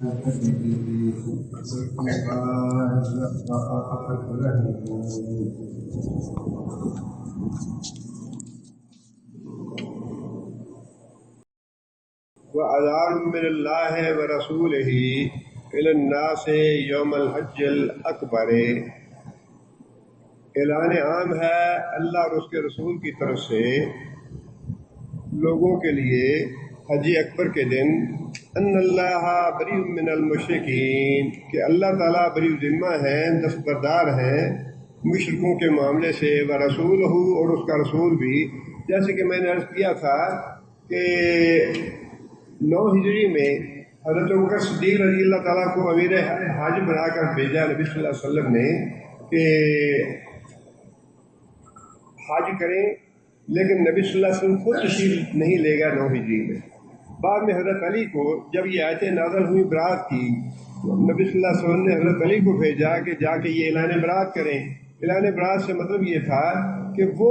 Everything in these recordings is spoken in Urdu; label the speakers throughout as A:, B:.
A: وَأَذَانٌ مِّنَ اللَّهِ وَرَسُولِهِ إِلَى النَّاسِ يَوْمَ الْحَجِّ الْأَكْبَرِ۔ اعلان عام ہے اللہ اور اس کے رسول کی طرف سے لوگوں کے لیے حج اکبر کے دن ان اللہ بری من المشرکین، کہ اللہ تعالیٰ بری ذمہ ہیں، دستبردار ہیں مشرکوں کے معاملے سے، ورسولہ، اور اس کا رسول بھی۔ جیسے کہ میں نے عرض کیا تھا کہ 9 ہجری میں حضرت ابوبکر صدیق رضی اللہ تعالیٰ کو امیر حج بنا کر بھیجا نبی صلی اللہ علیہ وسلم نے کہ حج کریں، لیکن نبی صلی اللہ علیہ وسلم خود تشریف نہیں لے گا 9 ہجری میں۔ بعد میں حضرت علی کو جب یہ آیتیں نازل ہوئی برات کی، نبی صلی اللہ علیہ وسلم نے حضرت علی کو بھیجا کہ جا کے یہ اعلان برات کریں۔ اعلان برات سے مطلب یہ تھا کہ وہ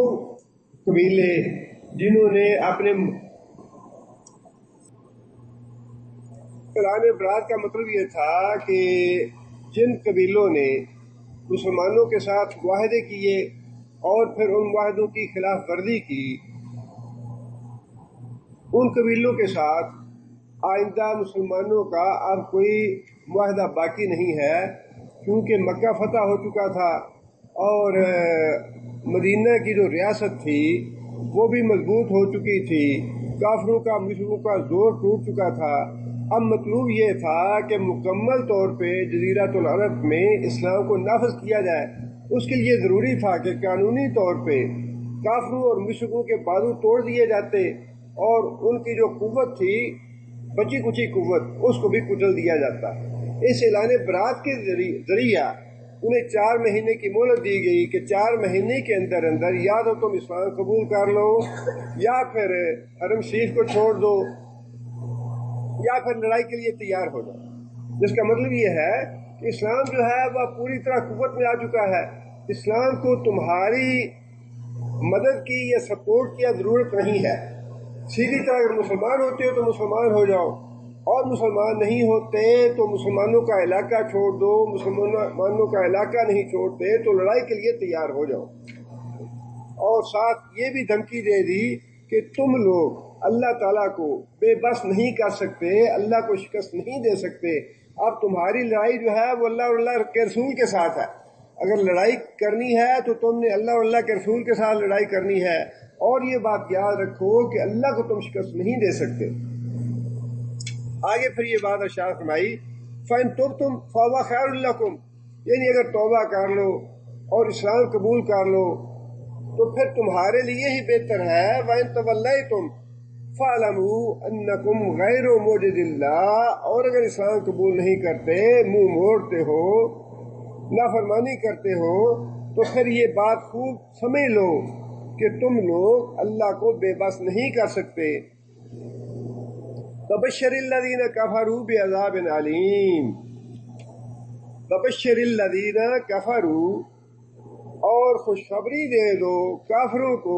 A: قبیلے جنہوں نے اپنے اعلان برات کا مطلب یہ تھا کہ جن قبیلوں نے مسلمانوں کے ساتھ معاہدے کیے اور پھر ان معاہدوں کی خلاف ورزی کی، ان قبیلوں کے ساتھ آئندہ مسلمانوں کا اب کوئی معاہدہ باقی نہیں ہے، کیونکہ مکہ فتح ہو چکا تھا اور مدینہ کی جو ریاست تھی وہ بھی مضبوط ہو چکی تھی، کافروں کا مشرکوں کا زور ٹوٹ چکا تھا۔ اب مطلوب یہ تھا کہ مکمل طور پہ جزیرۃ العرب میں اسلام کو نافذ کیا جائے۔ اس کے لیے ضروری تھا کہ قانونی طور پہ کافروں اور مشرکوں کے بازو توڑ دیے جاتے اور ان کی جو قوت تھی، بچی کچی قوت، اس کو بھی کچل دیا جاتا۔ اس اعلان برات کے ذریعہ انہیں 4 مہینے کی مہلت دی گئی کہ 4 مہینے کے اندر اندر یا تو تم اسلام قبول کر لو، یا پھر حرم شریف کو چھوڑ دو، یا پھر لڑائی کے لیے تیار ہو جاؤ۔ جس کا مطلب یہ ہے کہ اسلام جو ہے وہ پوری طرح قوت میں آ چکا ہے۔ اسلام کو تمہاری مدد کی یا سپورٹ کی ضرورت نہیں ہے۔ سیدھی طرح اگر مسلمان ہوتے ہو تو مسلمان ہو جاؤ، اور مسلمان نہیں ہوتے تو مسلمانوں کا علاقہ چھوڑ دو، مسلمانوں کا علاقہ نہیں چھوڑتے تو لڑائی کے لیے تیار ہو جاؤ۔ اور ساتھ یہ بھی دھمکی دے دی کہ تم لوگ اللہ تعالیٰ کو بے بس نہیں کر سکتے، اللہ کو شکست نہیں دے سکتے۔ اب تمہاری لڑائی جو ہے وہ اللہ اور اللہ کے رسول کے ساتھ ہے۔ اگر لڑائی کرنی ہے تو تم نے اللہ اور اللہ کے رسول کے ساتھ لڑائی کرنی ہے، اور یہ بات یاد رکھو کہ اللہ کو تم شکست نہیں دے سکتے۔ آگے پھر یہ بات ارشاد فرمائی، فَإِن تُبْتُمْ فَهُوَ خَيْرٌ لَكُمْ، یعنی اگر توبہ کر لو اور اسلام قبول کر لو تو پھر تمہارے لیے ہی بہتر ہے۔ وَإِن تَوَلَّيْتُمْ فَاعْلَمُوا أَنَّكُمْ غَيْرُ مُعْجِزِ اللَّهِ، اور اگر اسلام قبول نہیں کرتے، منہ موڑتے ہو، نافرمانی کرتے ہو، تو پھر یہ بات خوب سمجھ لو کہ تم لوگ اللہ کو بے بس نہیں کر سکتے۔ وَبَشِّرِ الَّذِينَ كَفَرُوا بِعَذَابٍ عَلِيمٍ، وَبَشِّرِ الَّذِينَ كَفَرُوا، اور خوشخبری دے دو کافروں کو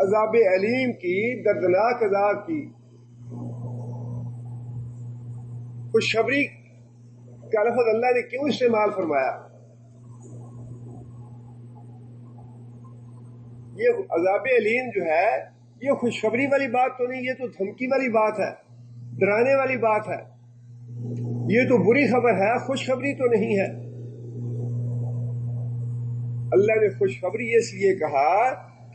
A: عذاب علیم کی، دردناک عذاب کی۔ خوشخبری کا لفظ اللہ نے کیوں استعمال فرمایا؟ یہ عذاب علیم جو ہے یہ خوشخبری والی بات تو نہیں، یہ تو دھمکی والی بات ہے، ڈرانے والی بات ہے، یہ تو بری خبر ہے، خوشخبری تو نہیں ہے۔ اللہ نے خوشخبری اس لیے کہا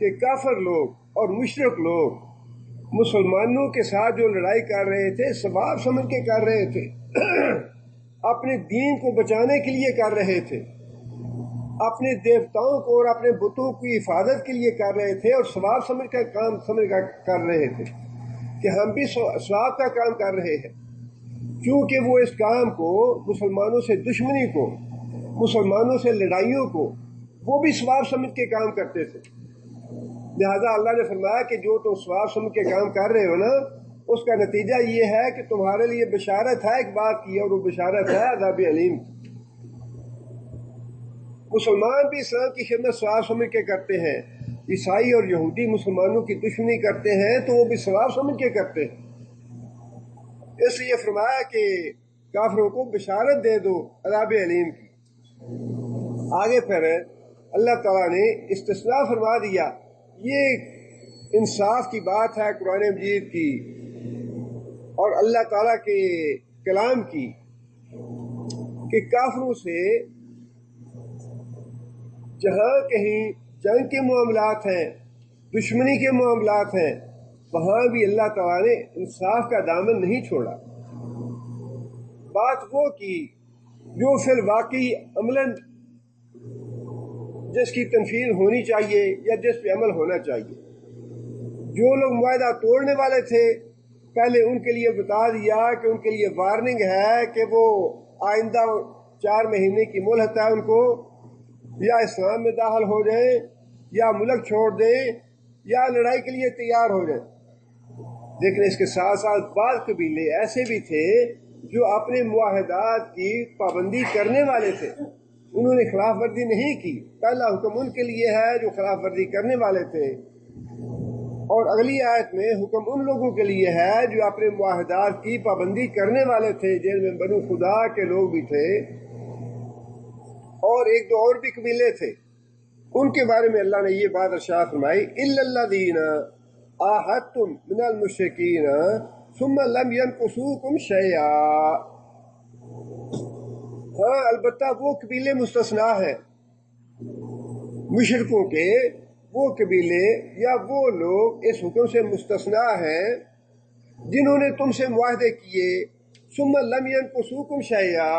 A: کہ کافر لوگ اور مشرک لوگ مسلمانوں کے ساتھ جو لڑائی کر رہے تھے ثواب سمجھ کے کر رہے تھے، اپنے دین کو بچانے کے لیے کر رہے تھے، اپنے دیوتاؤں کو اور اپنے بتوں کی حفاظت کے لیے کر رہے تھے، اور ثواب سمجھ کر کام کر رہے تھے کہ ہم بھی ثواب کا کام کر رہے ہیں، کیونکہ وہ اس کام کو، مسلمانوں سے دشمنی کو، مسلمانوں سے لڑائیوں کو، وہ بھی ثواب سمجھ کے کام کرتے تھے۔ لہذا اللہ نے فرمایا کہ جو تم ثواب سمجھ کے کام کر رہے ہو نا، اس کا نتیجہ یہ ہے کہ تمہارے لیے بشارت ہے ایک بات کی، اور وہ بشارت ہے عذاب علیم کی۔ مسلمان بھی اسلام کی خدمت ثواب سمجھ کے کرتے ہیں، عیسائی اور یہودی مسلمانوں کی دشمنی کرتے ہیں تو وہ بھی ثواب سمجھ کے کرتے ہیں۔ اس لیے فرمایا کہ کافروں کو بشارت دے دو عذاب علیم کی۔ آگے پھر اللہ تعالیٰ نے استثناء فرما دیا، یہ انصاف کی بات ہے قرآن مجید کی اور اللہ تعالیٰ کے کلام کی، کہ کافروں سے جہاں کہیں جنگ کے معاملات ہیں، دشمنی کے معاملات ہیں، وہاں بھی اللہ تعالیٰ نے انصاف کا دامن نہیں چھوڑا۔ بات وہ کی جو فی الواقعی عملاً جس کی تنفیذ ہونی چاہیے یا جس پہ عمل ہونا چاہیے۔ جو لوگ معاہدہ توڑنے والے تھے پہلے ان کے لیے بتا دیا کہ ان کے لیے وارننگ ہے کہ وہ آئندہ 4 مہینے کی مہلت ہے ان کو، یا اسلام میں داخل ہو جائیں یا ملک چھوڑ دیں یا لڑائی کے لیے تیار ہو جائیں۔ لیکن اس کے ساتھ ساتھ بعض قبیلے ایسے بھی تھے جو اپنے معاہدات کی پابندی کرنے والے تھے، انہوں نے خلاف ورزی نہیں کی۔ پہلا حکم ان کے لیے ہے جو خلاف ورزی کرنے والے تھے، اور اگلی آیت میں حکم ان لوگوں کے لیے ہے جو اپنے معاہدات کی پابندی کرنے والے تھے، جن میں بنو خدا کے لوگ بھی تھے اور ایک دو اور بھی قبیلے تھے۔ ان کے بارے میں اللہ نے یہ بات ارشاد فرمائی، اِلَّا الَّذِينَ عَاهَدتُّم مِّنَ الْمُشْرِكِينَ ثُمَّ لَمْ يَنقُصُوكُمْ شَيْئًا۔ ہاں البتہ وہ قبیلے مستثنیٰ ہیں مشرکوں کے، وہ قبیلے یا وہ لوگ اس حکم سے مستثنیٰ ہیں جنہوں نے تم سے معاہدے کیے، ثُمَّ لَمْ يَنقُصُوكُمْ شَيْئًا،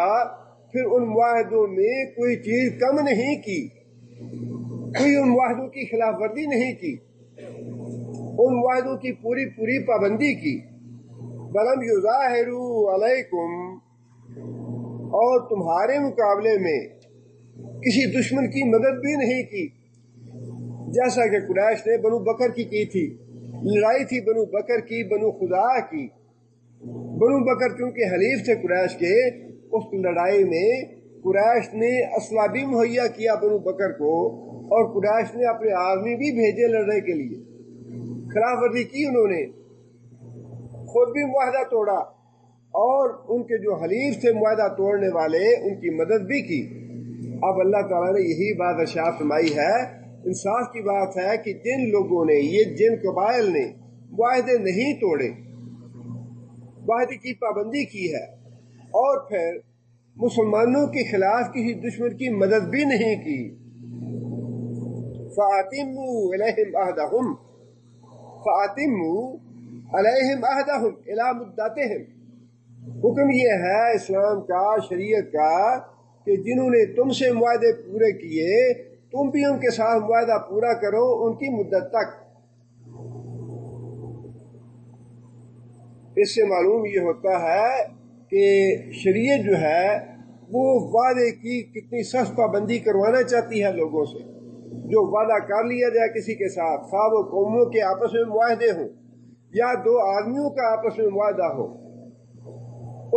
A: پھر ان معاہدوں میں کوئی چیز کم نہیں کی، کوئی ان معاہدوں کی خلاف ورزی نہیں کی، ان معاہدوں کی پوری پابندی کی۔ وَلَمْ يُظَاهِرُوا عَلَيْكُمْ، اور تمہارے مقابلے میں کسی دشمن کی مدد بھی نہیں کی، جیسا کہ قریش نے بنو بکر کی تھی۔ لڑائی تھی بنو بکر کی، بنو خدا کی۔ بنو بکر کیونکہ حلیف تھے قریش کے، اس لڑائی میں قریش نے اسلحہ بھی مہیا کیا بنو بکر کو، اور قریش نے اپنے آدمی بھی بھیجے لڑنے کے لیے۔ خلاف ورزی کی انہوں نے، خود بھی معاہدہ توڑا، اور ان کے جو حلیف تھے معاہدہ توڑنے والے ان کی مدد بھی کی۔ اب اللہ تعالیٰ نے یہی بات ارشاد فرمائی ہے، انصاف کی بات ہے کہ جن لوگوں نے، یہ جن قبائل نے معاہدے نہیں توڑے، معاہدے کی پابندی کی ہے، اور پھر مسلمانوں کے خلاف کسی دشمن کی مدد بھی نہیں کی، فَأَتِمُّوا إِلَيْهِمْ عَهْدَهُمْ إِلَىٰ مُدَّتِهِمْ۔ حکم یہ ہے اسلام کا، شریعت کا، کہ جنہوں نے تم سے معاہدے پورے کیے تم بھی ان کے ساتھ معاہدہ پورا کرو ان کی مدت تک۔ اس سے معلوم یہ ہوتا ہے کہ شریعت جو ہے وہ وعدے کی کتنی سخت پابندی کروانا چاہتی ہے لوگوں سے۔ جو وعدہ کر لیا جائے کسی کے ساتھ، خواہ وہ قوموں کے آپس میں معاہدے ہوں یا دو آدمیوں کا آپس میں معاہدہ ہو،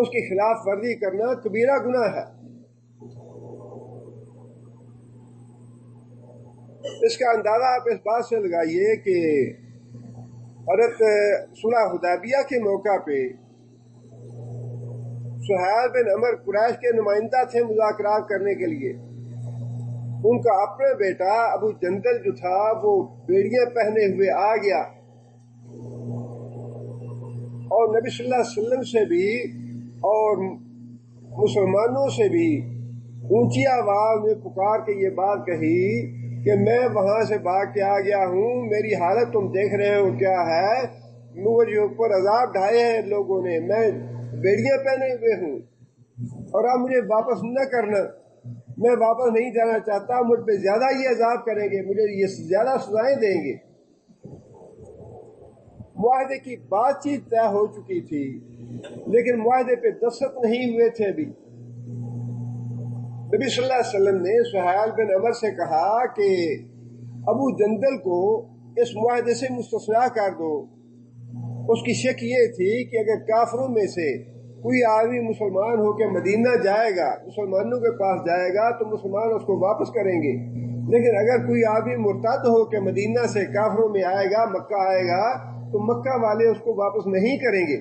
A: اس کی خلاف ورزی کرنا کبیرہ گناہ ہے۔ اس کا اندازہ آپ اس بات سے لگائیے کہ حضرت صلح حدیبیہ کے موقع پہ سہیل بن عمر قریش کے نمائندہ تھے مذاکرات کرنے کے لیے۔ ان کا اپنا بیٹا ابو جندل جو تھا وہ بیڑیاں پہنے ہوئے آ گیا، اور نبی صلی اللہ علیہ وسلم سے بھی اور مسلمانوں سے بھی اونچی آواز میں پکار کے یہ بات کہی کہ میں وہاں سے بھاگ کے آ گیا ہوں، میری حالت تم دیکھ رہے ہو کیا ہے، مجھے اوپر عذاب ڈھائے ہیں لوگوں نے، میں بیڑیاں پہنے ہوئے ہوں، اور اب مجھے واپس نہ کرنا، میں واپس نہیں جانا چاہتا، مجھ پہ زیادہ یہ عذاب کریں گے، مجھے یہ زیادہ سزائیں دیں گے۔ معاہدے کی بات چیت طے ہو چکی تھی، لیکن معاہدے پہ دستخط نہیں ہوئے تھے ابھی۔ نبی صلی اللہ علیہ وسلم نے سہیل بن عمر سے کہا کہ ابو جندل کو اس معاہدے سے مستثنیٰ کر دو۔ اس کی شک یہ تھی کہ اگر کافروں میں سے کوئی آدمی مسلمان ہو کے مدینہ جائے گا، مسلمانوں کے پاس جائے گا تو مسلمان اس کو واپس کریں گے، لیکن اگر کوئی آدمی مرتد ہو کے مدینہ سے کافروں میں آئے گا، مکہ آئے گا، تو مکہ والے اس کو واپس نہیں کریں گے۔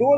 A: 2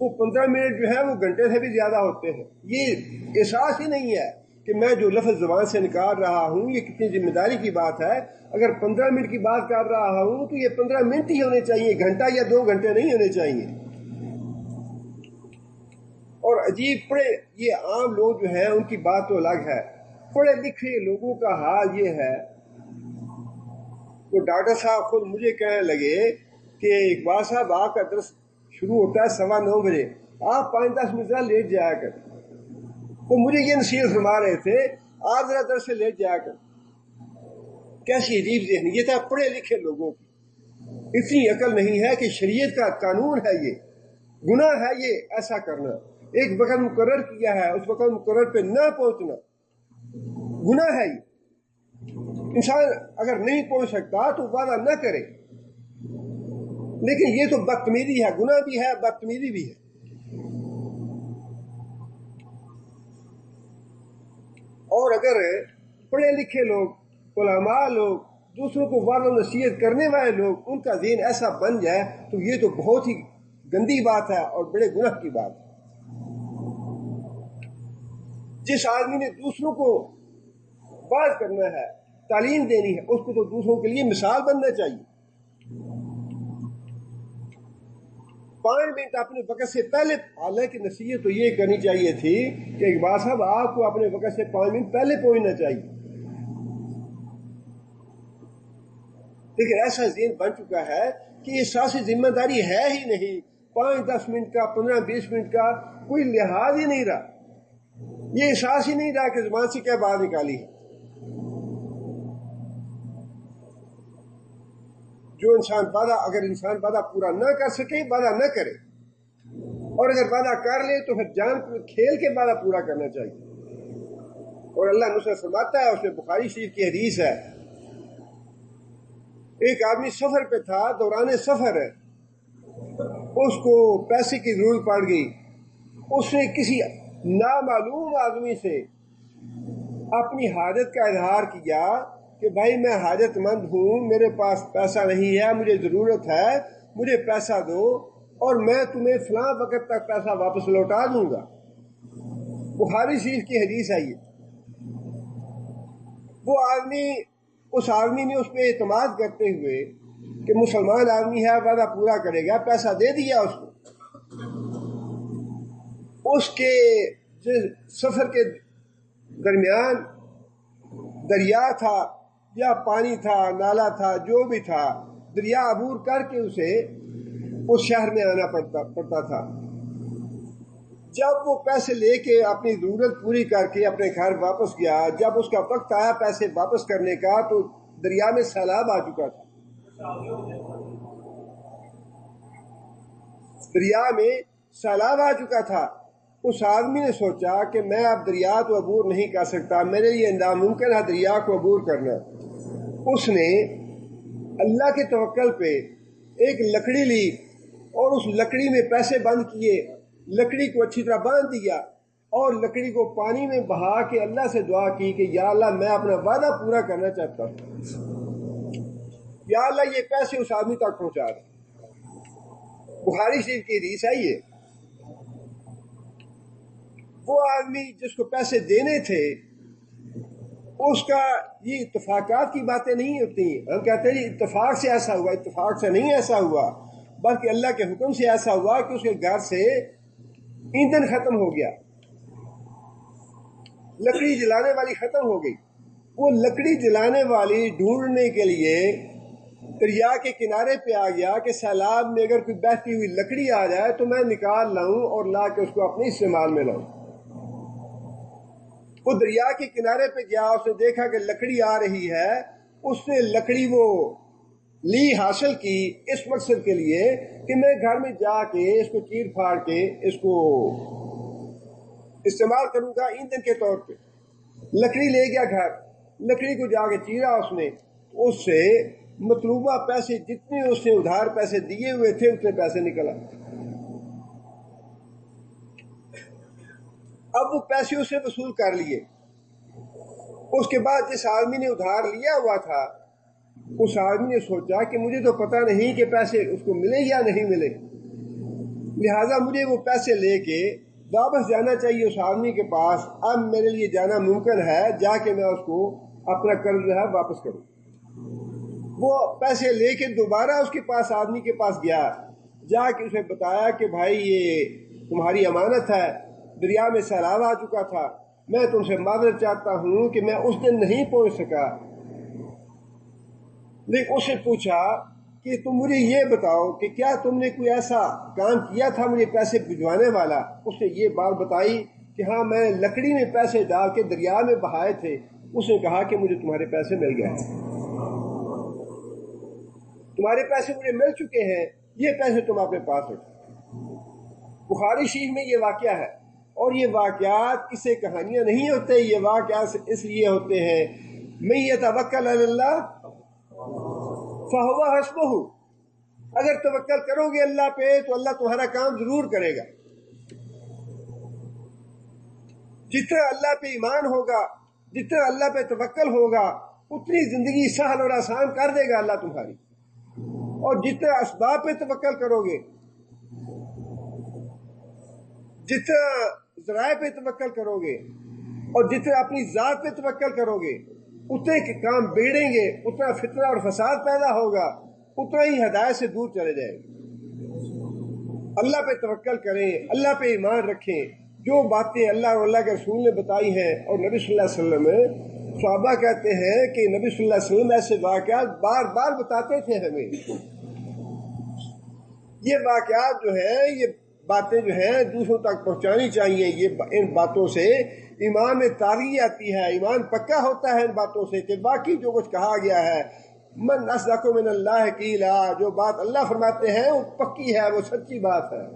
A: وہ 15 منٹ جو ہے وہ گھنٹے سے بھی زیادہ ہوتے ہیں. یہ احساس ہی نہیں ہے کہ میں جو لفظ زبان سے نکال رہا ہوں یہ کتنی ذمہ داری کی بات ہے. اگر 15 منٹ کی بات کر رہا ہوں تو یہ 15 منٹ ہی ہونے چاہیے، گھنٹہ یا 2 گھنٹے نہیں ہونے چاہیے. اور عجیب پڑھے یہ عام لوگ جو ہیں ان کی بات تو الگ ہے. پڑھے لکھے لوگوں کا حال یہ ہے. تو ڈاکٹر صاحب خود مجھے کہنے لگے کہ اقبال صاحب آپ کا درس شروع ہوتا ہے 9:15 بجے، آپ 5-10 منٹ لیٹ جایا کر. وہ مجھے یہ نصیحت فرما رہے تھے آپ ذرا درس سے لیٹ جایا کر. کیسی عجیب ذہنیت ہے پڑھے لکھے لوگوں کی. اتنی عقل نہیں ہے کہ شریعت کا قانون ہے، یہ گناہ ہے یہ ایسا کرنا. ایک وقت مقرر کیا ہے، اس وقت مقرر پہ نہ پہنچنا گناہ ہے. یہ انسان اگر نہیں پہنچ سکتا تو وعدہ نہ کرے، لیکن یہ تو بدتمیزی ہے، گناہ بھی ہے بدتمیزی بھی ہے. اور اگر پڑھے لکھے لوگ، علماء لوگ، دوسروں کو وعظ و نصیحت کرنے والے لوگ ان کا ذہن ایسا بن جائے تو یہ تو بہت ہی گندی بات ہے اور بڑے گناہ کی بات ہے. جس آدمی نے دوسروں کو وعظ کرنا ہے، تعلیم دینی ہے، اس کو تو دوسروں کے لیے مثال بننا چاہیے. 5 منٹ اپنے وقت سے پہلے، حالانکہ نصیحت تو یہ کرنی چاہیے تھی کہ اقبال صاحب آپ کو اپنے وقت سے 5 منٹ پہلے پہنچنا چاہیے. لیکن ایسا ذہن بن چکا ہے کہ یہ سیاسی ذمہ داری ہے ہی نہیں. 5-10 منٹ کا، 15-20 منٹ کا کوئی لحاظ ہی نہیں رہا. یہ احساس ہی نہیں رہا کہ زبان سے کیا بات نکالی ہے. جو انسان وعدہ، اگر انسان وعدہ پورا نہ کر سکے وعدہ نہ کرے، اور اگر وعدہ کر لے تو پھر جان کھیل کے وعدہ پورا کرنا چاہیے. اور اللہ نصرت فرماتا ہے، اس میں بخاری شریف کی حدیث ہے، ایک آدمی سفر پہ تھا، دوران سفر ہے اس کو پیسے کی ضرورت پڑ گئی. اس نے کسی نامعلوم آدمی سے اپنی حاجت کا اظہار کیا کہ بھائی میں حاجت مند ہوں، میرے پاس پیسہ نہیں ہے، مجھے ضرورت ہے، مجھے پیسہ دو اور میں تمہیں فلاں وقت تک پیسہ واپس لوٹا دوں گا. بخاری شریف کی حدیث ہے یہ. وہ آدمی، اس آدمی نے اس پہ اعتماد کرتے ہوئے کہ مسلمان آدمی ہے وعدہ پورا کرے گا، پیسہ دے دیا اس کو. اس کے سفر کے درمیان دریا تھا یا پانی تھا، نالا تھا، جو بھی تھا، دریا عبور کر کے اسے اس شہر میں آنا پڑتا تھا. جب وہ پیسے لے کے اپنی ضرورت پوری کر کے اپنے گھر واپس گیا، جب اس کا وقت آیا پیسے واپس کرنے کا تو دریا میں سیلاب آ چکا تھا. دریا میں سیلاب آ چکا تھا. اس آدمی نے سوچا کہ میں اب دریا تو عبور نہیں کر سکتا، میرے لیے ناممکن ہے دریا کو عبور کرنا. اس نے اللہ کے توکل پہ ایک لکڑی لی اور اس لکڑی میں پیسے بند کیے، لکڑی کو اچھی طرح باندھ دیا اور لکڑی کو پانی میں بہا کے اللہ سے دعا کی کہ یا اللہ میں اپنا وعدہ پورا کرنا چاہتا ہوں، یا اللہ یہ پیسے اس آدمی تک پہنچا دے. بخاری شریف کی حدیث ہے یہ. وہ آدمی جس کو پیسے دینے تھے اس کا، یہ اتفاقات کی باتیں نہیں ہوتی. ہم کہتے ہیں اتفاق سے ایسا ہوا، اتفاق سے نہیں ایسا ہوا، بلکہ اللہ کے حکم سے ایسا ہوا کہ اس کے گھر سے ایندھن ختم ہو گیا، لکڑی جلانے والی ختم ہو گئی. وہ لکڑی جلانے والی ڈھونڈنے کے لیے دریا کے کنارے پہ آ گیا کہ سیلاب میں اگر کوئی بہتی ہوئی لکڑی آ جائے تو میں نکال لاؤں اور لا کے اس کو اپنے استعمال میں لاؤں. وہ دریا کے کنارے پہ گیا، اس نے دیکھا کہ لکڑی آ رہی ہے، اس نے لکڑی وہ لی حاصل کی اس مقصد کے لیے کہ میں گھر میں جا کے اس کو چیر پھاڑ کے اس کو استعمال کروں گا ایندھن کے طور پہ. لکڑی لے گیا گھر، لکڑی کو جا کے چیرا اس نے، اس سے مطلوبہ پیسے جتنے اس نے ادھار پیسے دیے ہوئے تھے اتنے پیسے نکلا. اب وہ پیسے اسے وصول کر لیے. اس کے بعد جس آدمی نے ادھار لیا ہوا تھا اس آدمی نے سوچا کہ مجھے تو پتہ نہیں کہ پیسے اس کو ملے یا نہیں ملے، لہٰذا مجھے وہ پیسے لے کے واپس جانا چاہیے اس آدمی کے پاس. اب میرے لیے جانا ممکن ہے، جا کے میں اس کو اپنا قرض جو ہے واپس کروں. وہ پیسے لے کے دوبارہ اس کے پاس آدمی کے پاس گیا، جا کے اسے بتایا کہ بھائی یہ تمہاری امانت ہے، دریا میں سیلاب آ چکا تھا، میں تم سے معذرت چاہتا ہوں کہ میں اس دن نہیں پہنچ سکا. لیکن اس سے پوچھا کہ تم مجھے یہ بتاؤ کہ کیا تم نے کوئی ایسا کام کیا تھا مجھے پیسے بھجوانے والا؟ اس نے یہ بات بتائی کہ ہاں میں لکڑی میں پیسے ڈال کے دریا میں بہائے تھے. اس نے کہا کہ مجھے تمہارے پیسے مل گئے، تمہارے پیسے مجھے مل چکے ہیں، یہ پیسے تم اپنے پاس رکھو. بخاری شریف میں یہ واقعہ ہے، اور یہ واقعات کسے کہانیاں نہیں ہوتے، یہ واقعات اس لیے ہوتے ہیں من یتوکل علی اللہ فہو حسبہ. اگر توکل کرو گے اللہ پہ تو اللہ تمہارا کام ضرور کرے گا. جتنا اللہ پہ ایمان ہوگا، جتنا اللہ پہ توکل ہوگا، اتنی زندگی سہل اور آسان کر دے گا اللہ تمہاری. اور جتنا اسباب پہ توکل کرو گے، جتنا ذرائع پہ توکل کرو گے، اور جتنا اپنی ذات پہ توکل کرو گے، اتنے کے کام بگڑیں گے، اتنا فتنہ اور فساد پیدا ہوگا، اتنا ہی ہدایت سے دور چلے جائیں گے. اللہ پہ توکل کریں، اللہ پہ ایمان رکھیں. جو باتیں اللہ اور اللہ کے رسول نے بتائی ہیں، اور نبی صلی اللہ علیہ وسلم، صحابہ کہتے ہیں کہ نبی صلی اللہ علیہ وسلم ایسے واقعات بار بار بتاتے تھے ہمیں. یہ واقعات جو ہیں، یہ باتیں جو ہیں دوسروں تک پہنچانی چاہیے. یہ ان باتوں سے ایمان میں تازگی آتی ہے، ایمان پکا ہوتا ہے ان باتوں سے کہ باقی جو کچھ کہا گیا ہے، من اصدق من اللہ قیلا، جو بات اللہ فرماتے ہیں وہ پکی ہے، وہ سچی بات ہے.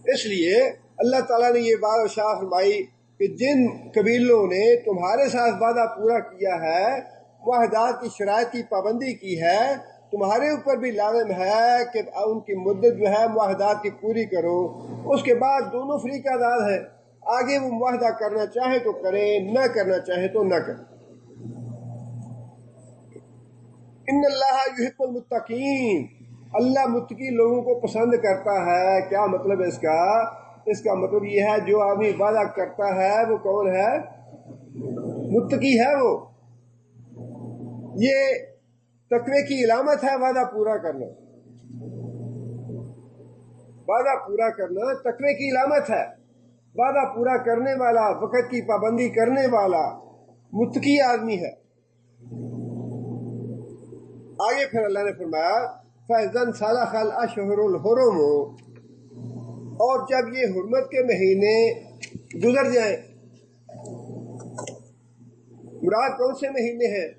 A: اس لیے اللہ تعالیٰ نے یہ بات ارشاد فرمائی کہ جن قبیلوں نے تمہارے ساتھ وعدہ پورا کیا ہے، معاہدات کی شرائط کی پابندی کی ہے، تمہارے اوپر بھی لازم ہے کہ ان کی مدت جو ہے معاہدات کی پوری کرو. اس کے بعد دونوں فریق آزاد ہیں، آگے وہ معاہدہ کرنا چاہے تو کریں، نہ کرنا چاہے تو نہ کریں. ان اللہ یحب المتقین، اللہ متقی لوگوں کو پسند کرتا ہے. کیا مطلب ہے اس کا؟ اس کا مطلب یہ ہے جو آدمی وعدہ کرتا ہے وہ کون ہے؟ متقی ہے. وہ یہ تقوی کی علامت ہے، وعدہ پورا کرنا. وعدہ پورا کرنا تقوی کی علامت ہے. وعدہ پورا کرنے والا، وقت کی پابندی کرنے والا متقی آدمی ہے. آگے پھر اللہ نے فرمایا فَإِذَا انْسَلَخَ الْأَشْهُرُ الْحُرُمُ، اور جب یہ حرمت کے مہینے گزر جائیں. مراد کون سے مہینے ہیں؟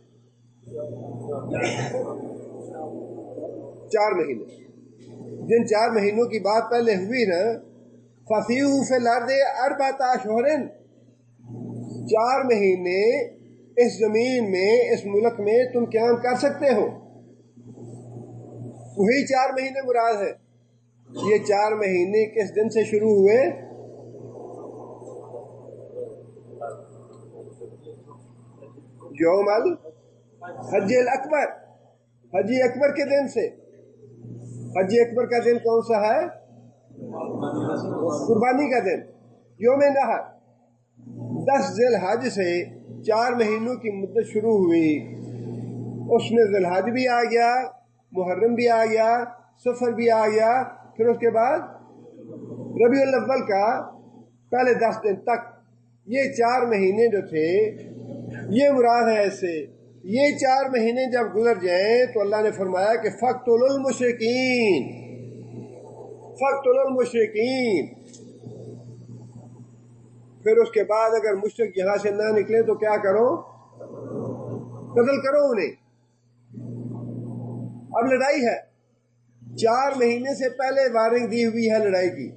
A: 4 مہینے. جن 4 مہینوں کی بات پہلے ہوئی نا، فَسِیرُوا فِی الْأَرْضِ أَرْبَعَةَ أَشْهُرٍ، 4 مہینے اس زمین میں، اس ملک میں تم قیام کر سکتے ہو. وہی 4 مہینے مراد ہے. یہ 4 مہینے کس دن سے شروع ہوئے؟ یوم الحج الاکبر، حج اکبر کے دن سے. حج اکبر کا دن کون سا ہے؟ قربانی کا دن، یوم نحر. 10 ذی الحج سے 4 مہینوں کی مدت شروع ہوئی. اس میں ذی الحج بھی آ گیا، محرم بھی آ گیا، سفر بھی آ گیا، پھر اس کے بعد ربیع الاول کا پہلے 10 دن تک. یہ 4 مہینے جو تھے یہ مراد ہے اس سے. یہ 4 مہینے جب گزر جائیں تو اللہ نے فرمایا کہ فَاقْتُلُوا الْمُشْرِکِینَ، فَاقْتُلُوا الْمُشْرِکِینَ. پھر اس کے بعد اگر مشرک یہاں سے نہ نکلے تو کیا کرو؟ قتل کرو انہیں. اب لڑائی ہے، 4 مہینے سے پہلے وارننگ دی ہوئی ہے لڑائی کی.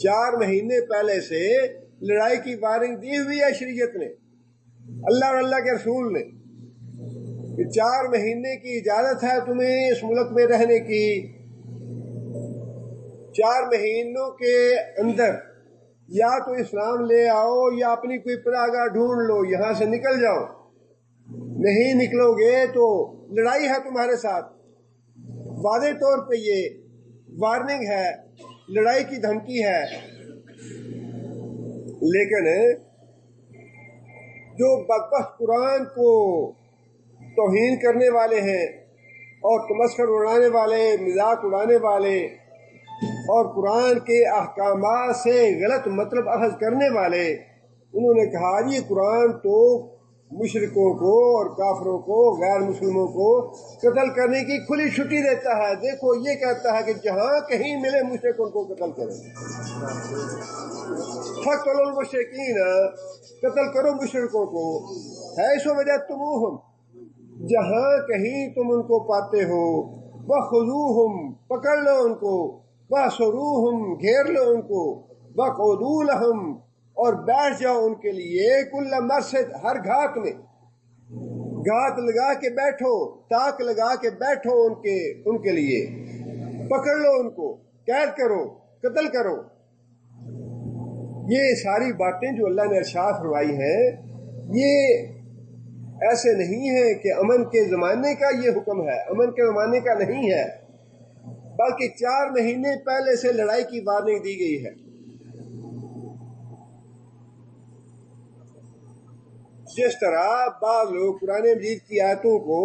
A: 4 مہینے پہلے سے لڑائی کی وارننگ دی ہوئی ہے شریعت نے، اللہ اور اللہ کے رسول نے، کہ 4 مہینے کی اجازت ہے تمہیں اس ملک میں رہنے کی. 4 مہینوں کے اندر یا تو اسلام لے آؤ یا اپنی کوئی پناہ گاہ ڈھونڈ لو، یہاں سے نکل جاؤ. نہیں نکلو گے تو لڑائی ہے تمہارے ساتھ. واضح طور پہ یہ وارننگ ہے، لڑائی کی دھمکی ہے. لیکن جو بدبخت قرآن کو توہین کرنے والے ہیں اور تمسخر اڑانے والے، مذاق اڑانے والے اور قرآن کے احکامات سے غلط مطلب اخذ کرنے والے، انہوں نے کہا یہ قرآن تو مشرکوں کو اور کافروں کو، غیر مسلموں کو قتل کرنے کی کھلی چھٹی دیتا ہے. دیکھو یہ کہتا ہے کہ جہاں کہیں ملے مشرک ان کو قتل کرو. فقتلوا المشرکین، قتل کرو مشرکوں کو. حیث وجدتموہم، جہاں کہیں تم ان کو پاتے ہو. وخذوہم، پکڑ لو ان کو. واحصروہم، گھیر لو ان کو. وقعدوا لہم، اور بیٹھ جاؤ ان کے لیے. کل مرصد، ہر گھات میں. گھات لگا کے بیٹھو، تاک لگا کے بیٹھو ان کے لیے. پکڑ لو ان کو، قید کرو، قتل کرو. یہ ساری باتیں جو اللہ نے ارشاد فرمائی ہیں، یہ ایسے نہیں ہے کہ امن کے زمانے کا یہ حکم ہے، امن کے زمانے کا نہیں ہے، بلکہ 4 مہینے پہلے سے لڑائی کی وارننگ دی گئی ہے. جس طرح بعض لوگ قرآن مجید کی آیتوں کو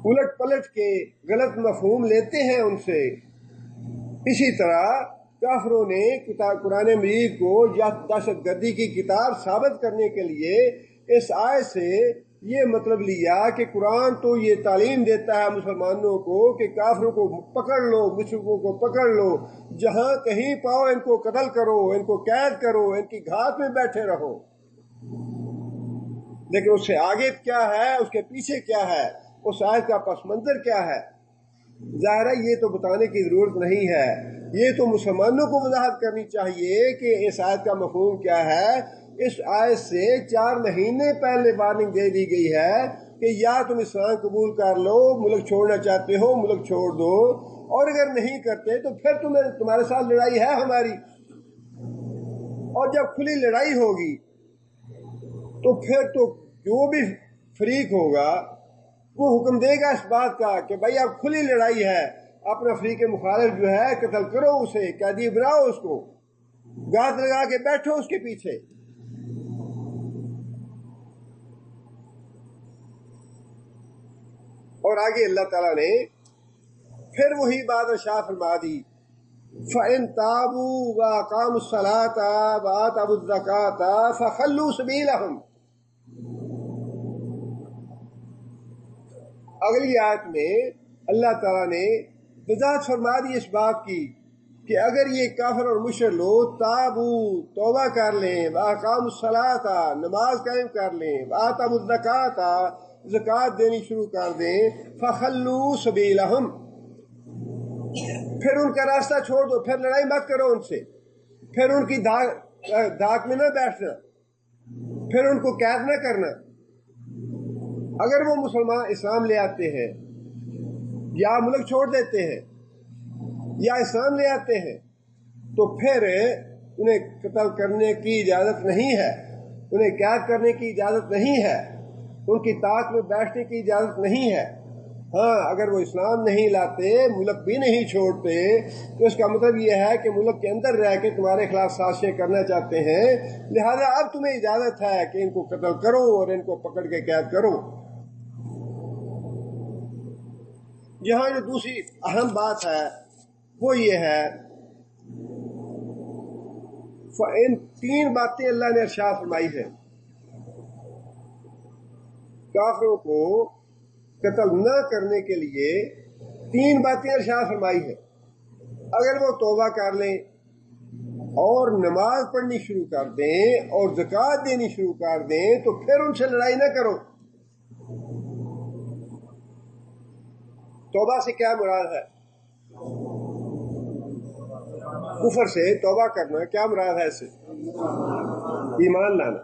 A: الٹ پلٹ کے غلط مفہوم لیتے ہیں ان سے، اسی طرح کافروں نے قرآن مجید کو دہشت گردی کی کتاب ثابت کرنے کے لیے اس آیت سے یہ مطلب لیا کہ قرآن تو یہ تعلیم دیتا ہے مسلمانوں کو کہ کافروں کو پکڑ لو، مشرکوں کو پکڑ لو، جہاں کہیں پاؤ ان کو قتل کرو، ان کو قید کرو، ان کی گھات میں بیٹھے رہو. لیکن اس سے آگے کیا ہے، اس کے پیچھے کیا ہے، اس آیت کا پس منظر کیا ہے، ظاہر ہے یہ تو بتانے کی ضرورت نہیں ہے. یہ تو مسلمانوں کو وضاحت کرنی چاہیے کہ اس آیت کا مفہوم کیا ہے. اس آیت سے 4 مہینے پہلے وارننگ دے دی گئی ہے کہ یا تم اسلام قبول کر لو، ملک چھوڑنا چاہتے ہو ملک چھوڑ دو، اور اگر نہیں کرتے تو پھر تمہارے ساتھ لڑائی ہے ہماری. اور جب کھلی لڑائی ہوگی تو پھر تو جو بھی فریق ہوگا وہ حکم دے گا اس بات کا کہ بھائی اب کھلی لڑائی ہے، اپنا فریق مخالف جو ہے قتل کرو، اسے قیدی بناؤ، اس کو گھات لگا کے بیٹھو اس کے پیچھے. اور آگے اللہ تعالیٰ نے پھر وہی بات ارشاد فرما دی، فَإِن تَابُوا وَأَقَامُوا الصَّلَاةَ وَآتَوُا الزَّكَاةَ فَخَلُّوا سَبِيلَهُمْ. اگلی آیت میں اللہ تعالیٰ نے وضاحت فرما دی اس بات کی کہ اگر یہ کافر اور مشرک لوگ تابو، توبہ کر لیں، وَأَقَامُوا الصَّلَاةَ، نماز قائم کر لیں، وَآتَوُا الزَّكَاةَ، زکوٰۃ دینی شروع کر دیں، فَخَلُّوا سَبِيلَهُمْ، پھر ان کا راستہ چھوڑ دو، پھر لڑائی مت کرو ان سے، پھر ان کی دھاک میں نہ بیٹھنا، پھر ان کو قید نہ کرنا. اگر وہ مسلمان اسلام لے آتے ہیں یا ملک چھوڑ دیتے ہیں یا اسلام لے آتے ہیں تو پھر انہیں قتل کرنے کی اجازت نہیں ہے، انہیں قید کرنے کی اجازت نہیں ہے، ان کی طاق میں بیٹھنے کی اجازت نہیں ہے. ہاں اگر وہ اسلام نہیں لاتے، ملک بھی نہیں چھوڑتے، تو اس کا مطلب یہ ہے کہ ملک کے اندر رہ کے تمہارے خلاف سازشیں کرنا چاہتے ہیں، لہذا اب تمہیں اجازت ہے کہ ان کو قتل کرو اور ان کو پکڑ کے قید کرو. یہاں جو دوسری اہم بات ہے وہ یہ ہے، ان 3 باتیں اللہ نے ارشاد فرمائی ہے. کافروں کو قتل نہ کرنے کے لیے 3 باتیں ارشاد فرمائی ہے. اگر وہ توبہ کر لیں اور نماز پڑھنی شروع کر دیں اور زکوٰۃ دینی شروع کر دیں تو پھر ان سے لڑائی نہ کرو. توبہ سے کیا مراد ہے؟ کفر سے توبہ کرنا کیا مراد ہے؟ اس سے ایمان لانا.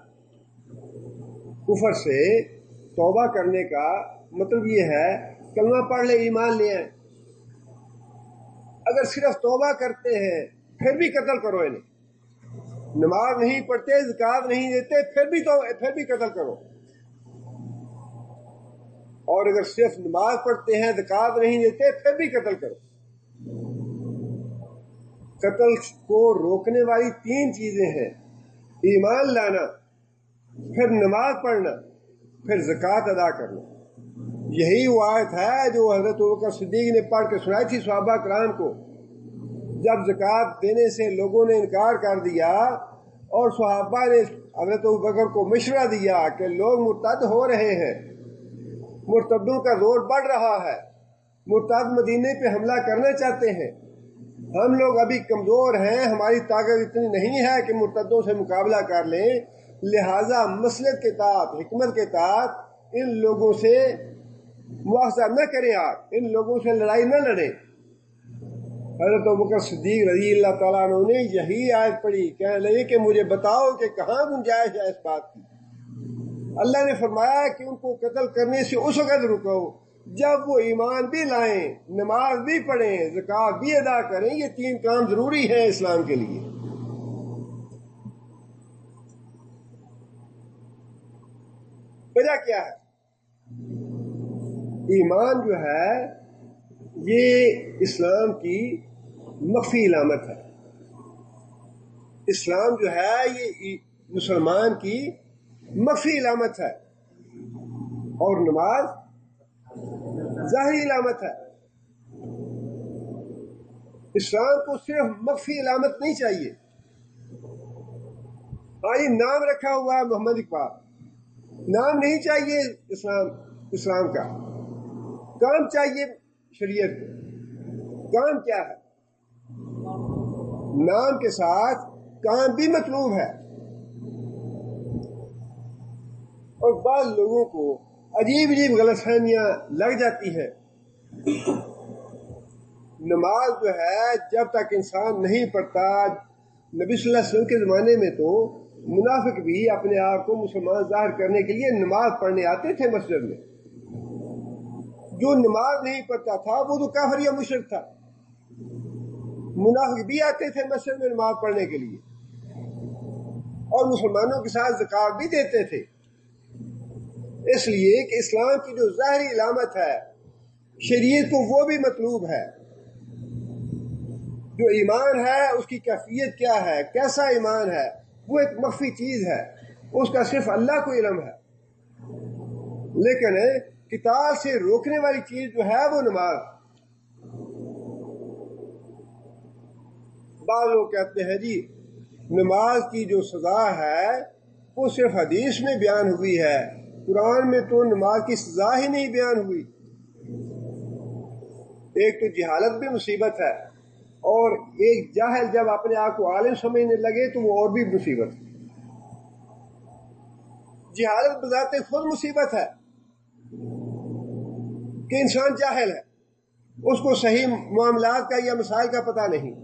A: کفر سے توبہ کرنے کا مطلب یہ ہے کلمہ پڑھ لے، ایمان لے آئیں. اگر صرف توبہ کرتے ہیں پھر بھی قتل کرو انہیں، نماز نہیں پڑھتے، زکوٰۃ نہیں دیتے، پھر بھی قتل کرو. اور اگر صرف نماز پڑھتے ہیں زکوٰۃ نہیں دیتے پھر بھی قتل کرو۔ قتل کو روکنے والی 3 چیزیں ہیں: ایمان لانا، پھر نماز پڑھنا، پھر زکوٰۃ ادا کرنا۔ یہی وہ آیت ہے جو حضرت ابوبکر صدیق نے پڑھ کے سنائی تھی صحابہ کرام کو، جب زکوٰۃ دینے سے لوگوں نے انکار کر دیا اور صحابہ نے حضرت ابوبکر کو مشورہ دیا کہ لوگ مرتد ہو رہے ہیں، مرتدوں کا زور بڑھ رہا ہے، مرتد مدینے پہ حملہ کرنا چاہتے ہیں، ہم لوگ ابھی کمزور ہیں، ہماری طاقت اتنی نہیں ہے کہ مرتدوں سے مقابلہ کر لیں، لہٰذا مصلحت کے تحت، حکمت کے تحت ان لوگوں سے مواخذہ نہ کریں، آپ ان لوگوں سے لڑائی نہ لڑیں۔ حضرت ابوبکر صدیق رضی اللہ تعالیٰ عنہ نے یہی آیت پڑھی، کہنے لگے کہ مجھے بتاؤ کہ کہاں گنجائش ہے اس بات کی۔ اللہ نے فرمایا کہ ان کو قتل کرنے سے اس وقت رکو جب وہ ایمان بھی لائیں، نماز بھی پڑھیں، زکوٰۃ بھی ادا کریں۔ یہ 3 کام ضروری ہیں اسلام کے لیے۔ وجہ کیا ہے؟ ایمان جو ہے یہ اسلام کی مخفی علامت ہے۔ اسلام جو ہے یہ مسلمان کی مخفی علامت ہے، اور نماز ظاہری علامت ہے۔ اسلام کو صرف مخفی علامت نہیں چاہیے۔ آج نام رکھا ہوا ہے محمد اقبال، نام نہیں چاہیے اسلام کا، کام چاہیے شریعت کو۔ کام کیا ہے؟ نام کے ساتھ کام بھی مطلوب ہے۔ اور بعض لوگوں کو عجیب عجیب غلط فہمیاں لگ جاتی ہیں۔ نماز جو ہے جب تک انسان نہیں پڑھتا، نبی صلی اللہ علیہ وسلم کے زمانے میں تو منافق بھی اپنے آپ کو مسلمان ظاہر کرنے کے لیے نماز پڑھنے آتے تھے مسجد میں۔ جو نماز نہیں پڑھتا تھا وہ تو کافر یا مشرک تھا۔ منافق بھی آتے تھے مسجد میں نماز پڑھنے کے لیے، اور مسلمانوں کے ساتھ زکوٰۃ بھی دیتے تھے، اس لیے کہ اسلام کی جو ظاہری علامت ہے شریعت کو وہ بھی مطلوب ہے۔ جو ایمان ہے اس کی کیفیت کیا ہے، کیسا ایمان ہے، وہ ایک مخفی چیز ہے، اس کا صرف اللہ کو علم ہے۔ لیکن قتال سے روکنے والی چیز جو ہے وہ نماز۔ بعض لوگ کہتے ہیں جی نماز کی جو سزا ہے وہ صرف حدیث میں بیان ہوئی ہے، قرآن میں تو نماز کی سزا ہی نہیں بیان ہوئی۔ ایک تو جہالت بھی مصیبت ہے، اور ایک جاہل جب اپنے آپ کو عالم سمجھنے لگے تو وہ اور بھی مصیبت۔ جہالت بذات خود مصیبت ہے کہ انسان جاہل ہے، اس کو صحیح معاملات کا یا مسائل کا پتہ نہیں،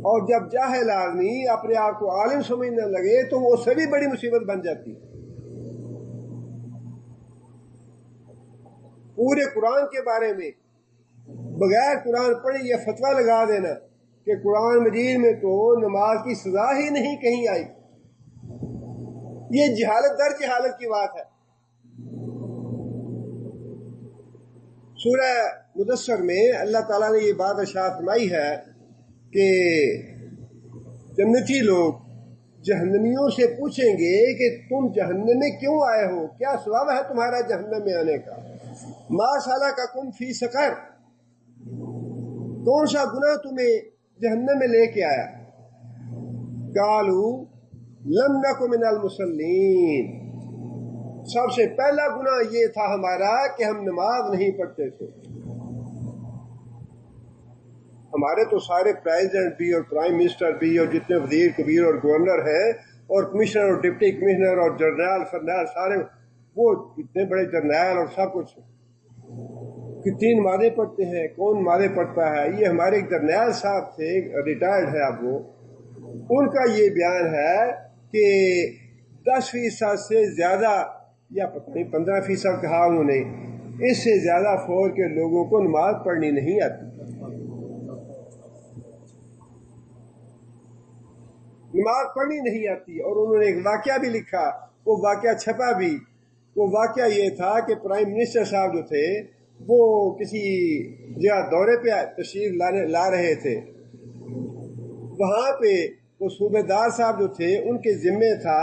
A: اور جب جاہل آدمی اپنے آپ کو عالم سمجھنے لگے تو وہ اس سے بھی بڑی مصیبت بن جاتی ہے۔ پورے قرآن کے بارے میں بغیر قرآن پڑھے یہ فتویٰ لگا دینا کہ قرآن مجید میں تو نماز کی سزا ہی نہیں کہیں آئی، یہ جہالت در جہالت کی بات ہے۔ سورہ مدثر میں اللہ تعالیٰ نے یہ بات ارشاد فرمائی ہے کہ جنتی لوگ جہنمیوں سے پوچھیں گے کہ تم جہنم میں کیوں آئے ہو، کیا سبب ہے تمہارا جہنم میں آنے کا؟ ما سلککم فی سقر، کون سا گناہ تمہیں جہنم میں لے کے آیا؟ قالوا لم نک من المصلین، سب سے پہلا گناہ یہ تھا ہمارا کہ ہم نماز نہیں پڑھتے تھے۔ ہمارے تو سارے پریزیڈنٹ بھی اور پرائم منسٹر بھی اور جتنے وزیر کبیر اور گورنر ہیں اور کمشنر اور ڈپٹی کمشنر اور جرنیل فرنیل، سارے وہ اتنے بڑے جرنیل اور سب کچھ کتنی نمازیں پڑھتے ہیں، کون نمازیں پڑھتا ہے؟ یہ ہمارے ایک جرنیل صاحب تھے، ریٹائرڈ ہے اب وہ، ان کا یہ بیان ہے کہ 10% سے زیادہ یا پتہ نہیں 15% کہا انہوں نے، اس سے زیادہ فوج کے لوگوں کو نماز پڑھنی نہیں آتی، نماز پڑھنی نہیں آتی۔ اور انہوں نے ایک واقعہ بھی لکھا، وہ واقعہ چھپا بھی وہ واقعہ یہ تھا کہ پرائم منسٹر صاحب جو تھے وہ کسی جگہ دورے پہ تشریف لا رہے تھے. وہاں پہ وہ صوبے دار صاحب جو تھے ان کے ذمے تھا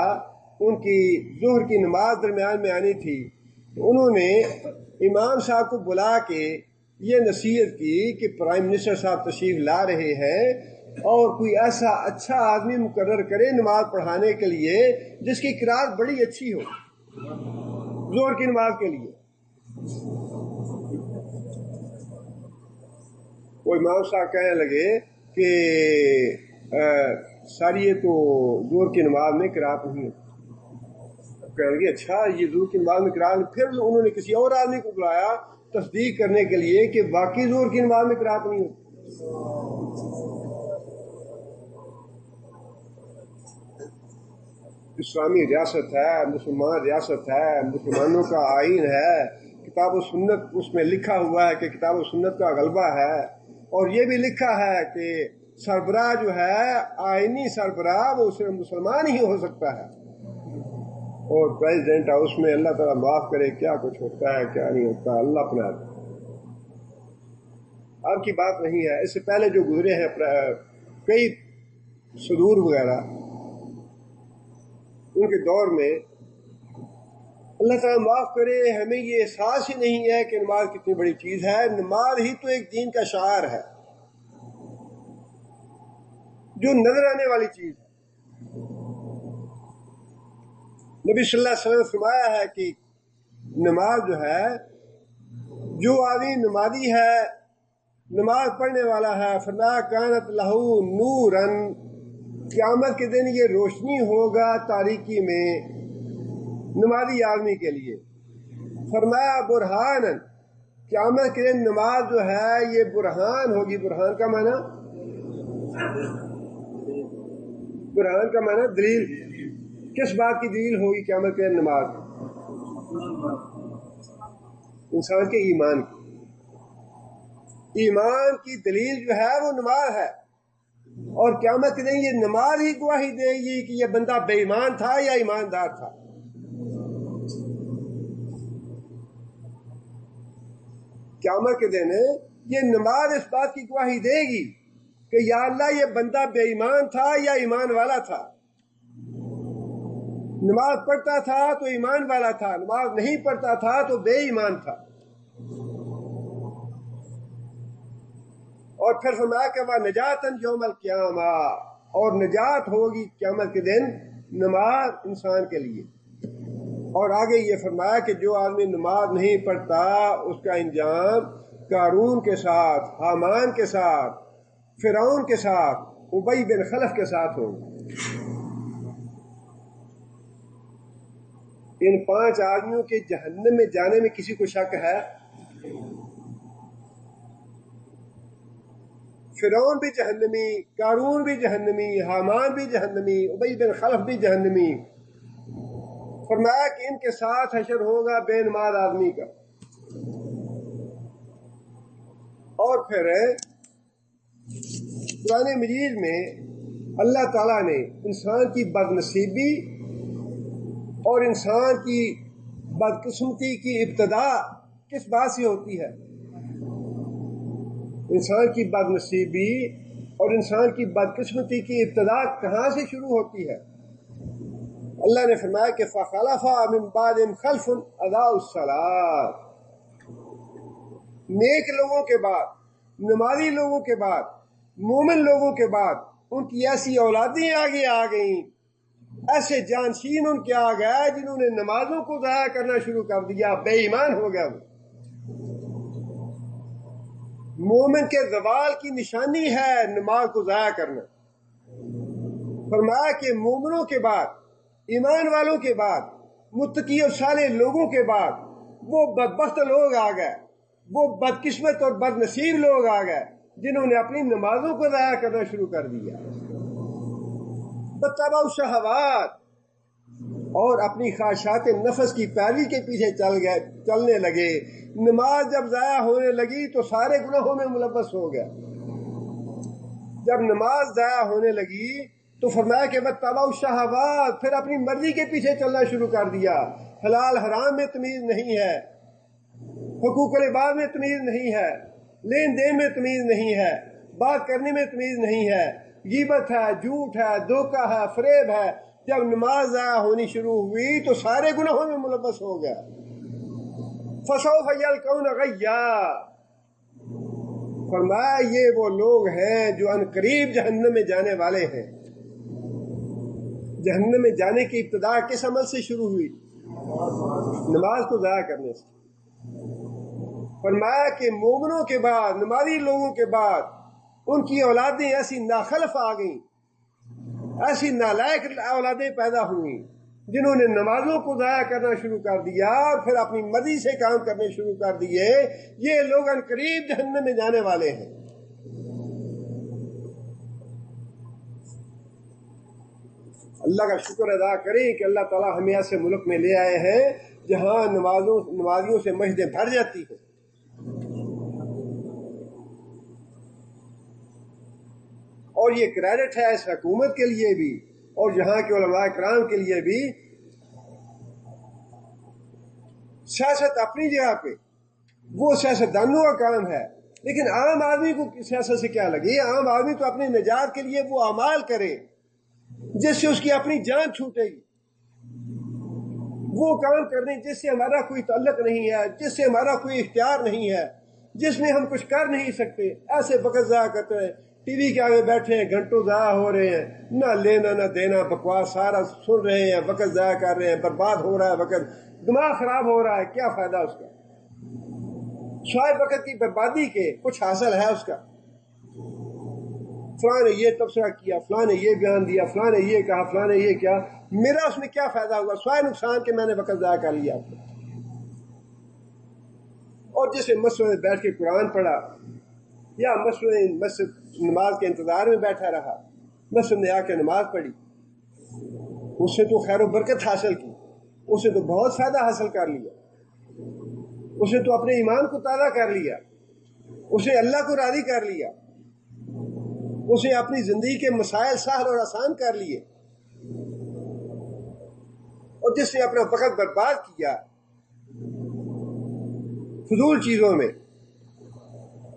A: ان کی ظہر کی نماز درمیان میں آنی تھی. انہوں نے امام صاحب کو بلا کے یہ نصیحت کی کہ پرائم منسٹر صاحب تشریف لا رہے ہیں اور کوئی ایسا اچھا آدمی مقرر کرے نماز پڑھانے کے لیے جس کی قرات بڑی اچھی ہو ظہر کی نماز کے لیے. وہ امام صاحب کہنے لگے کہ سر یہ تو ظہر کی نماز میں قرات نہیں ہوتی. کہنے لگے اچھا یہ ظہر کی نماز میں قرات. پھر انہوں نے کسی اور آدمی کو بلایا تصدیق کرنے کے لیے کہ واقعی ظہر کی نماز میں قرات نہیں ہوتی. اسلامی ریاست ہے، مسلمان ریاست ہے، مسلمانوں کا آئین ہے، کتاب و سنت اس میں لکھا ہوا ہے کہ کتاب و سنت کا غلبہ ہے، اور یہ بھی لکھا ہے کہ سربراہ جو ہے آئینی سربراہ وہ صرف مسلمان ہی ہو سکتا ہے. اور پریزیڈنٹ ہاؤس میں اللہ تعالیٰ معاف کرے کیا کچھ ہوتا ہے کیا نہیں ہوتا، اللہ اپنا. اب کی بات نہیں ہے، اس سے پہلے جو گزرے ہیں کئی صدور وغیرہ ان کے دور میں اللہ تعالیٰ معاف کرے ہمیں یہ احساس ہی نہیں ہے کہ نماز کتنی بڑی چیز ہے. نماز ہی تو ایک دین کا شعار ہے جو نظر آنے والی چیز ہے. نبی صلی اللہ علیہ وسلم نے فرمایا ہے کہ نماز جو ہے جو آدمی نمازی ہے نماز پڑھنے والا ہے فرمایا کانت لہو نورن قیامت کے دن یہ روشنی ہوگا تاریکی میں نمازی آدمی کے لیے. فرمایا برہان قیامت کے دن نماز جو ہے یہ برہان ہوگی. برہان کا معنی دلیل. کس بات کی دلیل ہوگی قیامت کے دن نماز؟ انسان کے ایمان کی. ایمان کی دلیل جو ہے وہ نماز ہے، اور قیامت کے دن یہ نماز ہی گواہی دے گی کہ یہ بندہ بے ایمان تھا یا ایماندار تھا. قیامت کے دن یہ نماز اس بات کی گواہی دے گی کہ یا اللہ یہ بندہ بے ایمان تھا یا ایمان والا تھا. نماز پڑھتا تھا تو ایمان والا تھا، نماز نہیں پڑھتا تھا تو بے ایمان تھا. اور پھر فرمایا کہ وہ نجاتن یوم القیامہ، اور نجات ہوگی قیامت کے دن نماز انسان کے لیے. اور آگے یہ فرمایا کہ جو آدمی نماز نہیں پڑھتا اس کا انجام قارون کے ساتھ، حامان کے ساتھ، فرعون کے ساتھ، ابی بن خلف کے ساتھ ہوگا. ان 5 آدمیوں کے جہنم میں جانے میں کسی کو شک ہے؟ فرعون بھی جہنمی، قارون بھی جہنمی، حامان بھی جہنمی، ابی بن خلف بھی جہنمی. فرمایا کہ ان کے ساتھ حشر ہوگا بے نماز آدمی کا. اور پھر قرآن مجید میں اللہ تعالیٰ نے انسان کی بدنصیبی اور انسان کی بدقسمتی کی ابتدا کس بات سے ہوتی ہے؟ انسان کی بدنصیبی اور انسان کی بدقسمتی کی ابتدا کہاں سے شروع ہوتی ہے؟ اللہ نے فرمایا کہ فَخَلَفَ مِن بَعْدِهِمْ خَلْفٌ أَضَاعُوا الصَّلَاةَ، نیک لوگوں کے بعد، نمازی لوگوں کے بعد، مومن لوگوں کے بعد ان کی ایسی اولادیں آگے آ گئیں، ایسے جانشین ان کے آ گئے جنہوں نے نمازوں کو ضائع کرنا شروع کر دیا، بے ایمان ہو گیا. مومن کے زوال کی نشانی ہے نماز کو ضائع کرنا. فرمایا کہ مومنوں کے بعد، ایمان والوں کے بعد، متقی اور صالح لوگوں کے بعد وہ بدبخت لوگ آ گئے، وہ بدقسمت اور بد نصیب لوگ آ گئے جنہوں نے اپنی نمازوں کو ضائع کرنا شروع کر دیا. بتبعوا الشہوات، اور اپنی خواہشات نفس کی پیروی کے پیچھے چلنے لگے. نماز جب ضائع ہونے لگی تو سارے گناہوں میں ملوث ہو گیا. جب نماز ضائع ہونے لگی تو فرمایا کہ بتبعوا الشہوات، پھر اپنی مرضی کے پیچھے چلنا شروع کر دیا. حلال حرام میں تمیز نہیں ہے، حقوق العباد میں تمیز نہیں ہے، لین دین میں تمیز نہیں ہے، بات کرنے میں تمیز نہیں ہے، غیبت ہے، جھوٹ ہے، دھوکہ ہے، فریب ہے۔ جب نماز ضائع ہونی شروع ہوئی تو سارے گناہوں میں ملوث ہو گیا۔ فسوف یلقون غیا، فرمایا یہ وہ لوگ ہیں جو عنقریب جہنم میں جانے والے ہیں۔ جہنم میں جانے کی ابتدا کس عمل سے شروع ہوئی؟ نماز کو ضائع کرنے سے۔ فرمایا کہ مومنوں کے بعد، نمازی لوگوں کے بعد ان کی اولادیں ایسی ناخلف آ گئیں، ایسی نالائق اولادیں پیدا ہوئیں جنہوں نے نمازوں کو ضائع کرنا شروع کر دیا اور پھر اپنی مرضی سے کام کرنے شروع کر دیے۔ یہ لوگ عنقریب جہنم میں جانے والے ہیں۔ اللہ کا شکر ادا کریں کہ اللہ تعالیٰ ہمیں ایسے ملک میں لے آئے ہیں جہاں نمازیوں سے مسجدیں بھر جاتی ہیں۔ اور یہ کریڈٹ ہے اس حکومت کے لیے بھی اور یہاں کے علماء کرام کے لیے بھی۔ سیاست اپنی جگہ پہ وہ سیاستدانوں کا کام ہے، لیکن عام آدمی کو سیاست سے کیا لگے؟ عام آدمی تو اپنی نجات کے لیے وہ اعمال کرے جس سے اس کی اپنی جان چھوٹے گی، وہ کام کرنے جس سے ہمارا کوئی تعلق نہیں ہے، جس سے ہمارا کوئی اختیار نہیں ہے، جس میں ہم کچھ کر نہیں سکتے۔ ایسے وقت ضائع کرتے ہیں، ٹی وی کے آگے بیٹھے ہیں، گھنٹوں ضائع ہو رہے ہیں، نہ لینا نہ دینا، بکواس سارا سن رہے ہیں، وقت ضائع کر رہے ہیں، برباد ہو رہا ہے وقت، دماغ خراب ہو رہا ہے۔ کیا فائدہ اس کا؟ سوائے وقت کی بربادی کے کچھ حاصل ہے اس کا؟ فلاں نے یہ تبصرہ کیا، فلاں نے یہ بیان دیا، فلاں نے یہ کہا، فلاں نے یہ کیا، میرا اس میں کیا فائدہ ہوا سوائے نقصان کہ میں نے وقت ضائع کر لیا۔ اور جسے مسجد میں بیٹھ کے قرآن پڑھا یا مسجد نماز کے انتظار میں بیٹھا رہا، مسجد میں آ کے نماز پڑھی، اس سے تو خیر و برکت حاصل کی، اس سے تو بہت فائدہ حاصل کر لیا، اس نے تو اپنے ایمان کو تازہ کر لیا، اسے اللہ کو راضی کر لیا، اسے اپنی زندگی کے مسائل سہل اور آسان کر لیے۔ اور جس نے اپنا وقت برباد کیا فضول چیزوں میں،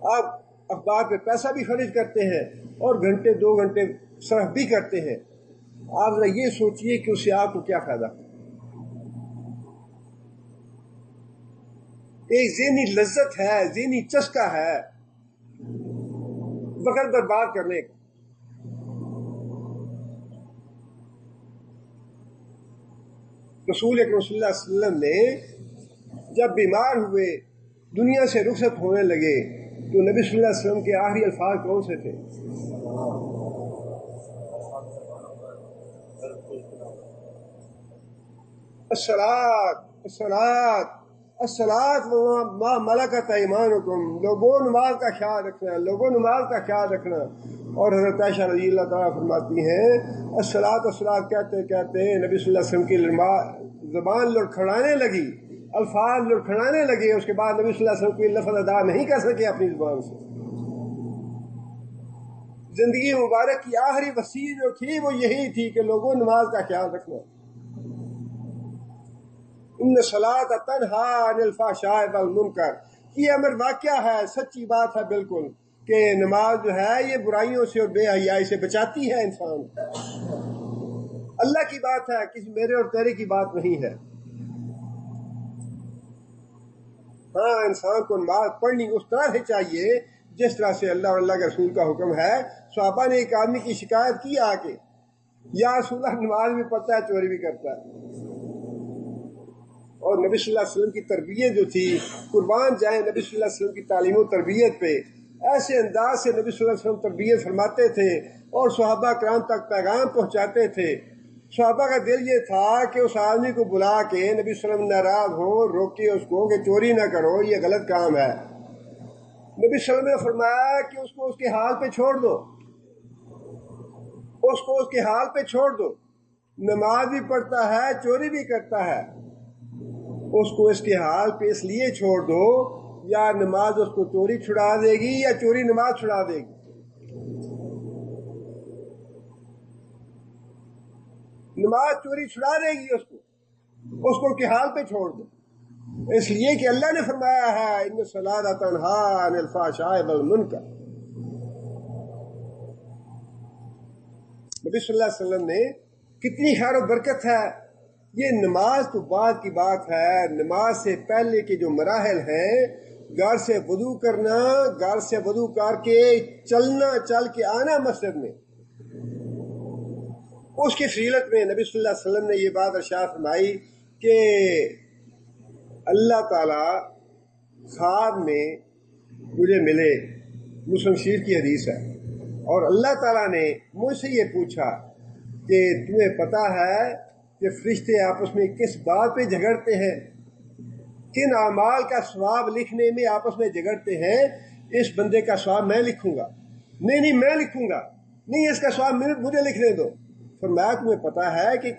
A: آپ اخبار پہ پیسہ بھی خرچ کرتے ہیں اور گھنٹے 2 گھنٹے صرف بھی کرتے ہیں، آپ ذرا یہ سوچئے کہ اس سے آپ کو کیا فائدہ۔ ایک ذہنی لذت ہے، ذہنی چسکا ہے وقت برباد کرنے کا۔ رسول اکرم صلی اللہ علیہ وسلم نے جب بیمار ہوئے، دنیا سے رخصت ہونے لگے، تو نبی صلی اللہ علیہ وسلم کے آخری الفاظ کون سے تھے؟ الصلاۃ ما ملکت ایمانکم، لوگوں نماز کا خیال رکھنا، لوگوں نماز کا خیال رکھنا۔ اور حضرت عائشہ رضی اللہ تعالیٰ فرماتی ہیں الصلاۃ کہتے کہتے نبی صلی اللہ علیہ وسلم کی زبان لڑکھڑانے لگی، الفاظ لڑکھڑانے لگے، اس کے بعد نبی صلی اللہ علیہ وسلم کوئی لفظ ادا نہیں کر سکے اپنی زبان سے۔ زندگی مبارک کی آخری وصیت جو تھی وہ یہی تھی کہ لوگوں نماز کا خیال رکھنا۔ ان الصلاۃ تنہی عن الفحشاء والمنکر، یہ امر واقعہ ہے، سچی بات ہے بالکل کہ نماز جو ہے یہ برائیوں سے اور بے حیائی سے بچاتی ہے انسان۔ اللہ کی بات ہے، کسی میرے اور تیرے کی بات نہیں ہے۔ ہاں، انسان کو نماز پڑھنی اس طرح سے چاہیے جس طرح سے اللہ اور اللہ کے رسول کا حکم ہے۔ صحابہ نے ایک آدمی کی شکایت کی آ کے، یا رسول اللہ نماز بھی پڑھتا ہے چوری بھی کرتا ہے، اور نبی صلی اللہ علیہ وسلم کی تربیت جو تھی، قربان جائیں نبی صلی اللہ علیہ وسلم کی تعلیم و تربیت پہ، ایسے انداز سے نبی صلی اللہ علیہ وسلم تربیت فرماتے تھے اور صحابہ کرام تک پیغام پہنچاتے تھے۔ صحابہ کا دل یہ تھا کہ اس آدمی کو بلا کے نبی صلی اللہ علیہ وسلم ناراض ہوں، روکے اس کو کہ چوری نہ کرو، یہ غلط کام ہے۔ نبی صلی اللہ علیہ وسلم نے فرمایا کہ اس کو اس کے حال پہ چھوڑ دو، اس کو اس کے حال پہ چھوڑ دو، نماز بھی پڑھتا ہے چوری بھی کرتا ہے، اس کو اس کے حال پہ اس لیے چھوڑ دو، یا نماز اس کو چوری چھڑا دے گی یا چوری نماز چھڑا دے گی۔ نماز چوری چھڑا دے گی اس کو، اس کو کہ حال پہ چھوڑ دو، اس لیے کہ اللہ نے فرمایا ہے ان الصلاۃ تنہی عن الفحشاء والمنکر۔ نبی صلی اللہ علیہ وسلم نے کتنی خیر و برکت ہے۔ یہ نماز تو بعد کی بات ہے، نماز سے پہلے کے جو مراحل ہیں، گھر سے وضو کرنا، گھر سے وضو کر کے چلنا، چل کے آنا مسجد میں، اس کی فضیلت میں نبی صلی اللہ علیہ وسلم نے یہ بات ارشاد فرمائی کہ اللہ تعالیٰ خواب میں مجھے ملے، مسلم شریف کی حدیث ہے، اور اللہ تعالیٰ نے مجھ سے یہ پوچھا کہ تمہیں پتہ ہے کہ فرشتے آپس میں کس بات پہ جھگڑتے ہیں، کن اعمال کا ثواب لکھنے میں آپس میں جھگڑتے ہیں؟ اس بندے کا ثواب میں لکھوں گا، نہیں میں لکھوں گا، نہیں اس کا ثواب مجھے لکھنے دو۔ فرمایا تمہیں پتہ ہے کہ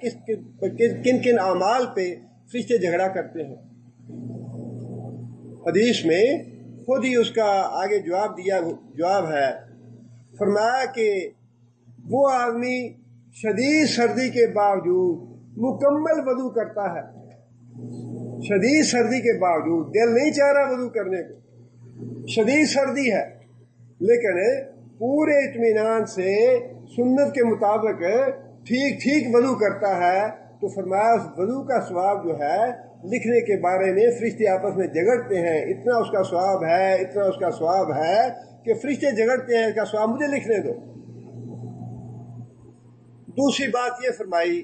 A: کن کن اعمال پہ فرشتے جھگڑا کرتے ہیں؟ حدیث میں خود ہی اس کا آگے جواب ہے، فرمایا کہ وہ آدمی شدید سردی کے باوجود مکمل وضو کرتا ہے، شدید سردی کے باوجود، دل نہیں چاہ رہا وضو کرنے کو، شدید سردی ہے، لیکن پورے اطمینان سے سنت کے مطابق ٹھیک وضو کرتا ہے، تو فرمایا اس وضو کا ثواب جو ہے لکھنے کے بارے میں فرشتے آپس میں جھگڑتے ہیں، اتنا اس کا ثواب ہے، اتنا اس کا ثواب ہے کہ فرشتے جھگڑتے ہیں، اس کا ثواب مجھے لکھنے دو۔ دوسری بات یہ فرمائی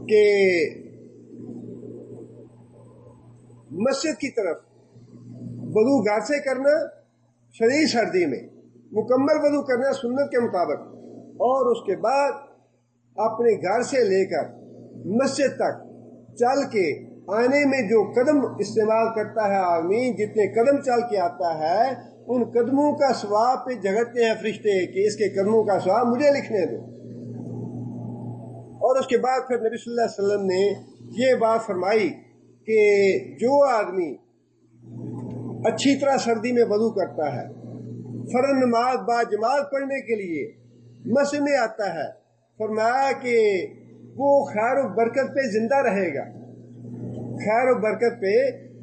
A: کہ مسجد کی طرف وضو گھر سے کرنا شدید سردی میں، مکمل وضو کرنا سنت کے مطابق، اور اس کے بعد اپنے گھر سے لے کر مسجد تک چل کے آنے میں جو قدم استعمال کرتا ہے آدمی، جتنے قدم چل کے آتا ہے، ان قدموں کا ثواب پہ جھگڑتے ہیں فرشتے کہ اس کے قدموں کا ثواب مجھے لکھنے دو۔ اور اس کے بعد پھر نبی صلی اللہ علیہ وسلم نے یہ بات فرمائی کہ جو آدمی اچھی طرح سردی میں وضو کرتا ہے، فرض نماز با جماعت پڑھنے کے لیے مسجد میں آتا ہے، فرمایا کہ وہ خیر و برکت پہ زندہ رہے گا، خیر و برکت پہ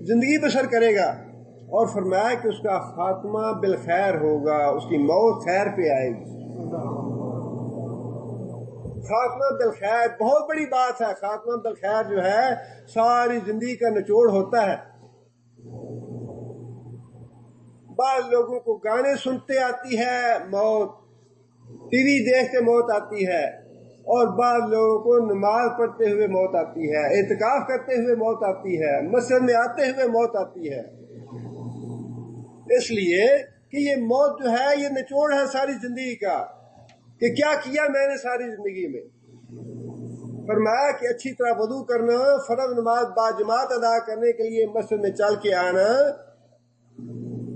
A: زندگی بسر کرے گا، اور فرمایا کہ اس کا خاتمہ بالخیر ہوگا، اس کی موت خیر پہ آئے گی۔ خاتمہ بالخیر بہت بڑی بات ہے، خاتمہ بالخیر جو ہے ساری زندگی کا نچوڑ ہوتا ہے۔ بعض لوگوں کو گانے سنتے آتی ہے موت، ٹی وی دیکھتے موت آتی ہے، اور بعض لوگوں کو نماز پڑھتے ہوئے موت آتی ہے، اعتکاف کرتے ہوئے موت آتی ہے، مسجد میں آتے ہوئے موت آتی ہے۔ اس لیے کہ یہ موت جو ہے یہ نچوڑ ہے ساری زندگی کا، کہ کیا کیا میں نے ساری زندگی میں۔ فرمایا کہ اچھی طرح وضو کرنا، فرض نماز با جماعت ادا کرنے کے لیے مسجد میں چل کے آنا،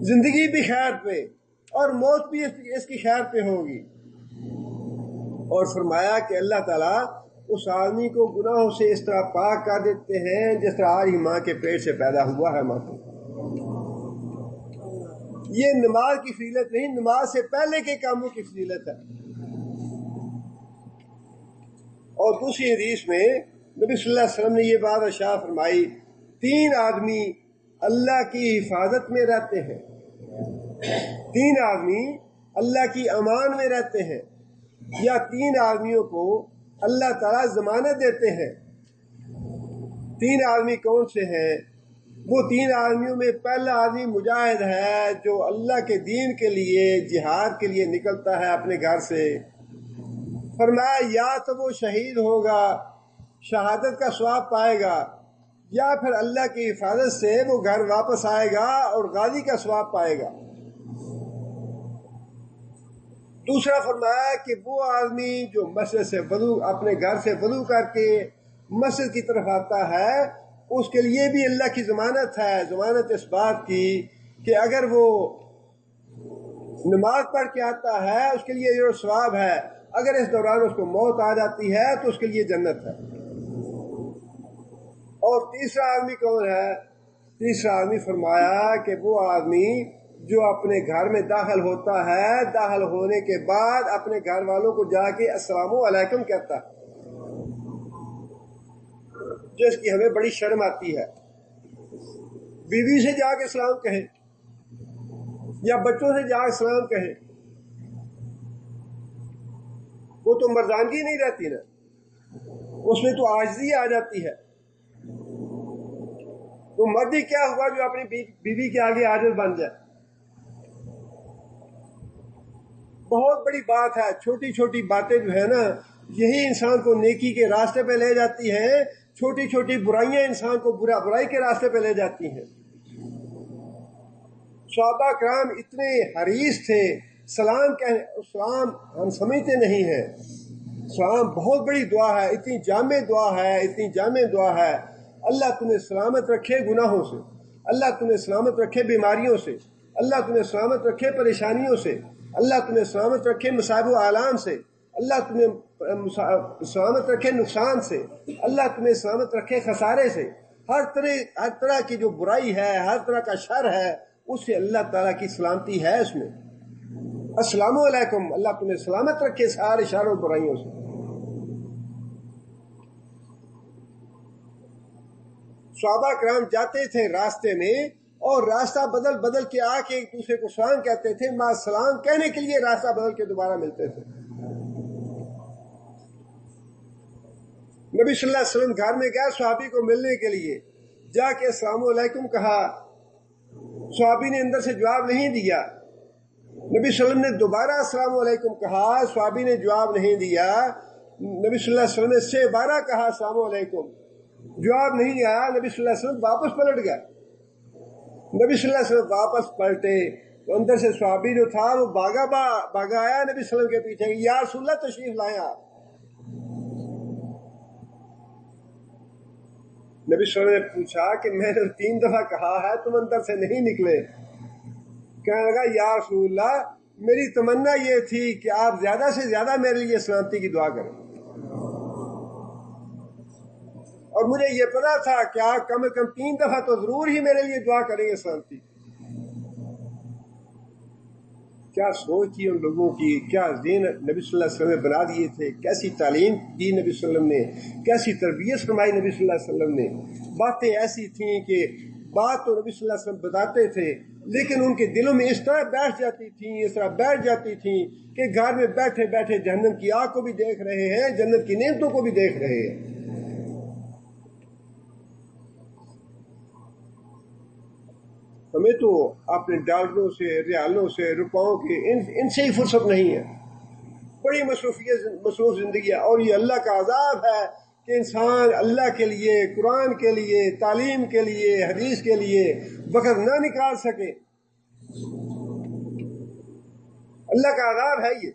A: زندگی بھی خیر پہ اور موت بھی اس کی خیر پہ ہوگی۔ اور فرمایا کہ اللہ تعالیٰ اس آدمی کو گناہوں سے اس طرح پاک کر دیتے ہیں جس طرح آج ہی ماں کے پیٹ سے پیدا ہوا ہے ماں کو۔ یہ نماز کی فضیلت نہیں، نماز سے پہلے کے کاموں کی فضیلت ہے۔ اور دوسری حدیث میں نبی صلی اللہ علیہ وسلم نے یہ بات ارشاد فرمائی، 3 آدمی اللہ کی حفاظت میں رہتے ہیں، 3 آدمی اللہ کی امان میں رہتے ہیں، یا 3 آدمیوں کو اللہ تعالیٰ ضمانت دیتے ہیں۔ 3 آدمی کون سے ہیں؟ وہ 3 آدمیوں میں پہلا آدمی مجاہد ہے جو اللہ کے دین کے لیے جہاد کے لیے نکلتا ہے اپنے گھر سے، فرمایا یا تو وہ شہید ہوگا، شہادت کا ثواب پائے گا، یا پھر اللہ کی حفاظت سے وہ گھر واپس آئے گا اور غازی کا ثواب پائے گا۔ دوسرا فرمایا کہ وہ آدمی جو مسجد سے وضو، اپنے گھر سے وضو کر کے مسجد کی طرف آتا ہے، اس کے لیے بھی اللہ کی ضمانت ہے، ضمانت اس بات کی کہ اگر وہ نماز پڑھ کے آتا ہے اس کے لیے یہ ثواب ہے، اگر اس دوران اس کو موت آ جاتی ہے تو اس کے لیے جنت ہے۔ اور تیسرا آدمی کون ہے؟ تیسرا آدمی فرمایا کہ وہ آدمی جو اپنے گھر میں داخل ہوتا ہے، داخل ہونے کے بعد اپنے گھر والوں کو جا کے السلام علیکم کہتا ہے، جس کی ہمیں بڑی شرم آتی ہے. بیوی سے جا کے سلام کہیں یا بچوں سے جا کے سلام کہیں، وہ تو مردانگی نہیں رہتی نا، اس میں تو عاجزی آ جاتی ہے. تو مرد ہی کیا ہوا جو اپنی بیوی کے آگے عاجز بن جائے. بہت بڑی بات ہے. چھوٹی چھوٹی باتیں جو ہے نا یہی انسان کو نیکی کے راستے پہ لے جاتی ہیں. چھوٹی چھوٹی برائیاں انسان کو برائی کے راستے پہ لے جاتی ہیں. صحابہ کرام اتنے حریص تھے سلام کہنے. سلام ہم سمجھتے نہیں ہیں، سلام بہت بڑی دعا ہے، اتنی جامع دعا ہے، اتنی جامع دعا ہے. اللہ تمہیں سلامت رکھے گناہوں سے، اللہ تمہیں سلامت رکھے بیماریوں سے، اللہ تمہیں سلامت رکھے پریشانیوں سے، اللہ تمہیں سلامت رکھے مصائب و آلام سے، اللہ تمہیں سلامت رکھے نقصان سے، اللہ تمہیں سلامت رکھے خسارے سے. ہر طرح کی جو برائی ہے، ہر طرح کا شر ہے، اس سے اللہ تعالیٰ کی سلامتی ہے. اس میں السلام علیکم، اللہ تمہیں سلامت رکھے سارے شر و برائیوں سے. صحابہ کرام جاتے تھے راستے میں اور راستہ بدل بدل کے آ کے ایک دوسرے کو سلام کہتے تھے. ماں سلام کہنے کے لیے راستہ بدل کے دوبارہ ملتے تھے. نبی صلی اللہ علیہ وسلم گھر میں گیا صحابی کو ملنے کے لیے، جا کے السلام علیکم کہا. صحابی نے اندر سے جواب نہیں دیا. نبی صلی اللہ علیہ وسلم نے دوبارہ السلام علیکم کہا، صحابی نے جواب نہیں دیا. نبی صلی اللہ علیہ وسلم نے 6 بار کہا السلام علیکم، جواب نہیں آیا. نبی صلی اللہ علیہ وسلم واپس پلٹ گیا. نبی صلی اللہ علیہ وسلم واپس پلٹے تو اندر سے صحابی جو تھا وہ بھاگا آیا نبی صلی اللہ علیہ وسلم کے پیچھے، یا رسول اللہ تشریف لائیں آپ. نبی صلی اللہ علیہ وسلم نے پوچھا کہ میں نے 3 دفعہ کہا ہے تم اندر سے نہیں نکلے. کہنے لگا یا رسول اللہ میری تمنا یہ تھی کہ آپ زیادہ سے زیادہ میرے لیے سلامتی کی دعا کریں، اور مجھے یہ پتا تھا کہ آپ کم از کم 3 دفعہ تو ضرور ہی میرے لیے دعا کریں گے سلامتی. کیا سوچ تھی ان لوگوں کی، کیا ذہن نبی صلی اللہ علیہ وسلم نے بنا دیے تھے، کیسی تعلیم دی نبی صلی اللہ علیہ وسلم نے، کیسی تربیت فرمائی نبی صلی اللہ علیہ وسلم نے. باتیں ایسی تھیں کہ بات تو نبی صلی اللہ علیہ وسلم بتاتے تھے لیکن ان کے دلوں میں اس طرح بیٹھ جاتی تھیں، اس طرح بیٹھ جاتی تھیں کہ گھر میں بیٹھے بیٹھے جہنم کی آگ کو بھی دیکھ رہے ہیں، جنت کی نعمتوں کو بھی دیکھ رہے ہیں. ہمیں تو اپنے ڈالروں سے، ریالوں سے، روپاؤں کے ان سے ہی فرصت نہیں ہے. بڑی مصروف زندگی ہے. اور یہ اللہ کا عذاب ہے کہ انسان اللہ کے لیے، قرآن کے لیے، تعلیم کے لیے، حدیث کے لیے وقت نہ نکال سکے. اللہ کا عذاب ہے یہ.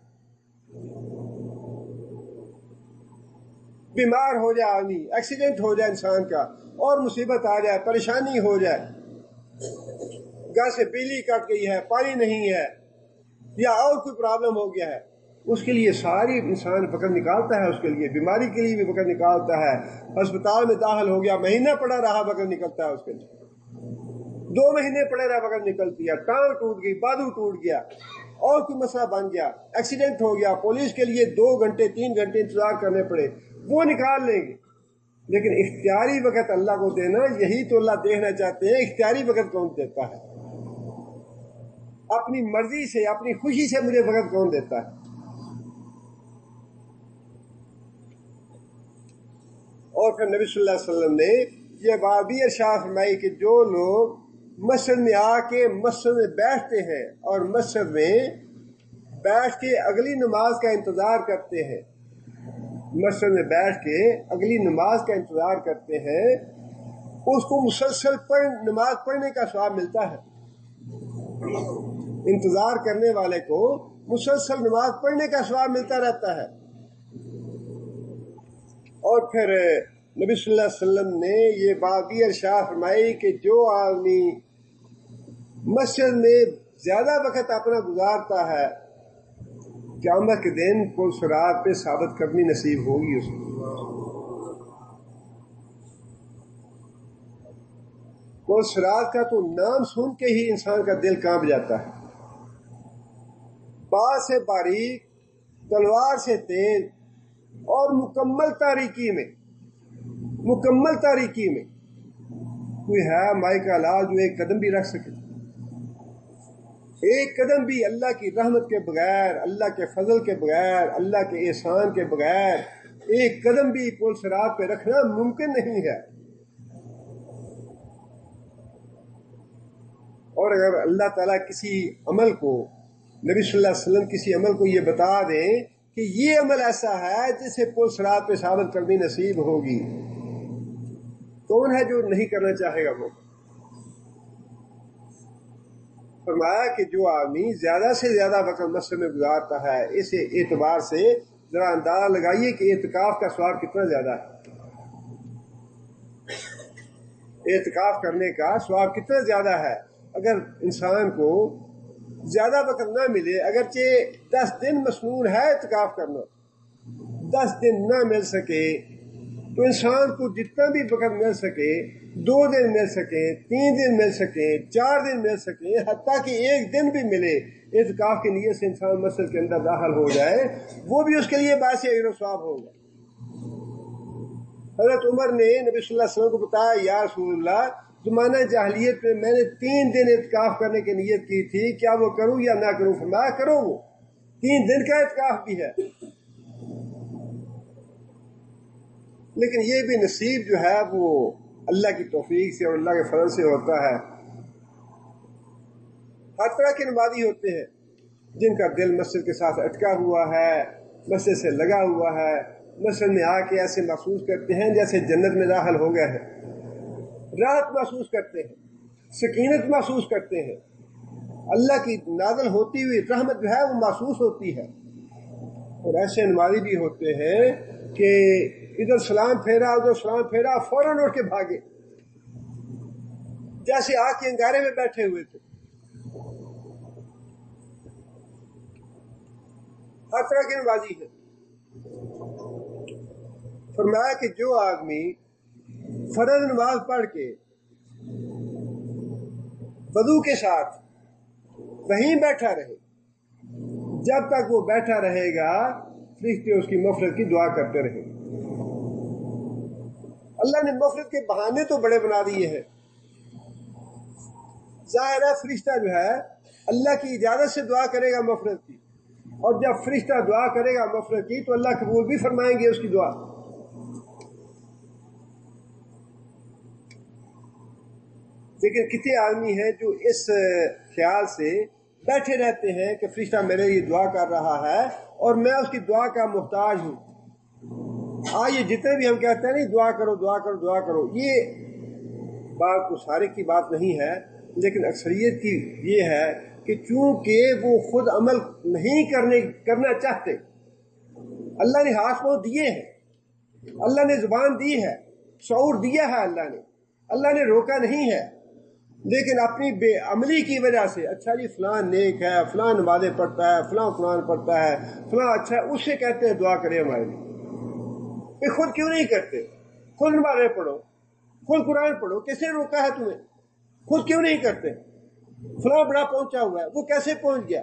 A: بیمار ہو جائے آدمی، ایکسیڈنٹ ہو جائے انسان کا، اور مصیبت آ جائے، پریشانی ہو جائے، گھر سے بجلی کٹ گئی ہے، پانی نہیں ہے، یا اور کوئی پرابلم ہو گیا ہے، اس کے لیے ساری انسان وقت نکالتا ہے. اس کے لیے بیماری کے لیے بھی وقت نکالتا ہے. ہسپتال میں داخل ہو گیا، مہینہ پڑا رہا وقت نکلتا ہے اس کے لیے. 2 مہینے پڑے رہا وقت نکلتی ہے. ٹانگ ٹوٹ گئی، بازو ٹوٹ گیا، اور کوئی مسئلہ بن گیا، ایکسیڈنٹ ہو گیا، پولیس کے لیے 2 گھنٹے 3 گھنٹے انتظار کرنے پڑے، وہ نکال لیں گے. لیکن اختیاری وقت اللہ کو دینا، یہی تو اللہ دیکھنا چاہتے ہیں. اختیاری وقت کون دیتا ہے؟ اپنی مرضی سے، اپنی خوشی سے مجھے وقت کون دیتا ہے؟ اور پھر نبی صلی اللہ علیہ وسلم نے یہ بات بھی ارشاد فرمائی کہ جو لوگ مسجد میں آ کے مسجد میں بیٹھتے ہیں اور مسجد میں بیٹھ کے اگلی نماز کا انتظار کرتے ہیں، مسجد میں بیٹھ کے اگلی نماز کا انتظار کرتے ہیں، اس کو مسلسل نماز پڑھنے کا ثواب ملتا ہے. انتظار کرنے والے کو مسلسل نماز پڑھنے کا ثواب ملتا رہتا ہے. اور پھر نبی صلی اللہ علیہ وسلم نے یہ بات بھی ارشاد فرمائی کہ جو آدمی مسجد میں زیادہ وقت اپنا گزارتا ہے، قیامت کے دن کو صراط پہ ثابت قدمی نصیب ہوگی اس کو. کو صراط کا تو نام سن کے ہی انسان کا دل کانپ جاتا ہے. بات سے باریک، تلوار سے تیز، اور مکمل تاریکی میں مکمل تاریکی میں کوئی ہے مائی کا لال جو ایک قدم بھی رکھ سکے؟ ایک قدم بھی اللہ کی رحمت کے بغیر، اللہ کے فضل کے بغیر، اللہ کے احسان کے بغیر ایک قدم بھی پل صراط پہ رکھنا ممکن نہیں ہے۔ اور اگر اللہ تعالیٰ کسی عمل کو، نبی صلی اللہ علیہ وسلم کسی عمل کو یہ بتا دیں کہ یہ عمل ایسا ہے جسے پل صراط پہ ثابت کرنی نصیب ہوگی، کون ہے جو نہیں کرنا چاہے گا؟ وہ فرمایا کہ جو آدمی زیادہ سے زیادہ وقت مسجد میں گزارتا ہے، اس اعتبار سے ذرا اندازہ لگائیے کہ اعتکاف کا ثواب کتنا زیادہ ہے، اعتکاف کرنے کا ثواب کتنا زیادہ ہے۔ اگر انسان کو زیادہ وقت نہ ملے، اگرچہ 10 دن مسنون ہے اعتکاف کرنا، 10 دن نہ مل سکے تو انسان کو جتنا بھی وقت مل سکے، 2 دن مل سکیں، 3 دن مل سکیں، 4 دن مل سکیں، حتیٰ کہ 1 دن بھی ملے، اعتکاف کی نیت سے انسان مسجد کے اندر داخل ہو جائے، وہ بھی اس کے لیے باعث اجر و ثواب ہوگا۔ حضرت عمر نے نبی صلی اللہ علیہ وسلم کو بتایا، یا رسول اللہ زمانہ جاہلیت میں میں نے 3 دن اعتکاف کرنے کی نیت کی تھی، کیا وہ کروں یا نہ کروں؟ فرمایا کرو، وہ 3 دن کا اعتکاف بھی ہے۔ لیکن یہ بھی نصیب جو ہے وہ اللہ کی توفیق سے اور اللہ کے فضل سے ہوتا ہے۔ ہر طرح کے نمازی ہوتے ہیں جن کا دل مسجد کے ساتھ اٹکا ہوا ہے، مسجد سے لگا ہوا ہے، مسجد میں آ کے ایسے محسوس کرتے ہیں جیسے جنت میں داخل ہو گئے ہیں، راحت محسوس کرتے ہیں، سکینت محسوس کرتے ہیں، اللہ کی نازل ہوتی ہوئی رحمت جو ہے وہ محسوس ہوتی ہے۔ اور ایسے نمازی بھی ہوتے ہیں کہ ادھر سلام پھیرا ادھر سلام پھیرا، فوراً اٹھ کے بھاگے، جیسے آگ کے انگارے میں بیٹھے ہوئے تھے۔ ہر طرح کے نمازی ہیں۔ فرمایا کہ جو آدمی فرض نماز پڑھ کے وضو کے ساتھ وہیں بیٹھا رہے، جب تک وہ بیٹھا رہے گا فرشتے اس کی مغفرت کی دعا کرتے رہے۔ اللہ نے مغفرت کے بہانے تو بڑے بنا دیے ہیں۔ ظاہر ہے فرشتہ جو ہے اللہ کی اجازت سے دعا کرے گا مغفرت کی، اور جب فرشتہ دعا کرے گا مغفرت کی تو اللہ قبول بھی فرمائیں گے اس کی دعا۔ لیکن کتنے آدمی ہیں جو اس خیال سے بیٹھے رہتے ہیں کہ فرشتہ میرے لیے دعا کر رہا ہے اور میں اس کی دعا کا محتاج ہوں۔ یہ جتنے بھی ہم کہتے ہیں نہیں دعا کرو دعا کرو دعا کرو، یہ بات تو سارے کی بات نہیں ہے، لیکن اکثریت کی یہ ہے کہ چونکہ وہ خود عمل نہیں کرنا چاہتے، اللہ نے ہاتھ پاؤں دیے ہیں، اللہ نے زبان دی ہے، شعور دیا ہے، اللہ نے روکا نہیں ہے، لیکن اپنی بے عملی کی وجہ سے اچھا جی فلاں نیک ہے، فلاں نمازیں پڑھتا ہے، فلاں قرآن پڑھتا ہے، فلاں اچھا ہے، اس سے کہتے ہیں دعا کرے ہمارے لیے۔ خود کیوں نہیں کرتے؟ خود نمازیں پڑھو، خود قرآن پڑھو، کس نے روکا ہے تمہیں؟ خود کیوں نہیں کرتے؟ فلاں بڑا پہنچا ہوا ہے، وہ کیسے پہنچ گیا؟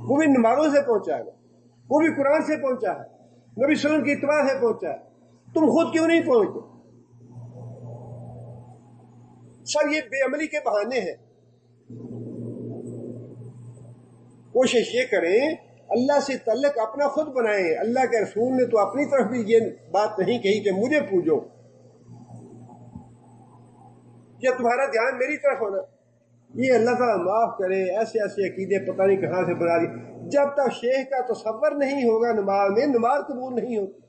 A: وہ بھی نمازوں سے پہنچا ہے، وہ بھی قرآن سے پہنچا ہے، نبی صلی اللہ علیہ وسلم کی اتباع سے پہنچا ہے، تم خود کیوں نہیں پہنچتے؟ سب یہ بے عملی کے بہانے ہیں۔ کوشش یہ کریں اللہ سے تعلق اپنا خود بنائیں۔ اللہ کے رسول نے تو اپنی طرف بھی یہ بات نہیں کہی کہ مجھے پوجو یا تمہارا دھیان میری طرف ہونا۔ یہ اللہ تعالیٰ معاف کرے، ایسے ایسے عقیدے پتہ نہیں کہاں سے بنا دی۔ جب تک شیخ کا تصور نہیں ہوگا نماز میں، نماز قبول نہیں ہوتی۔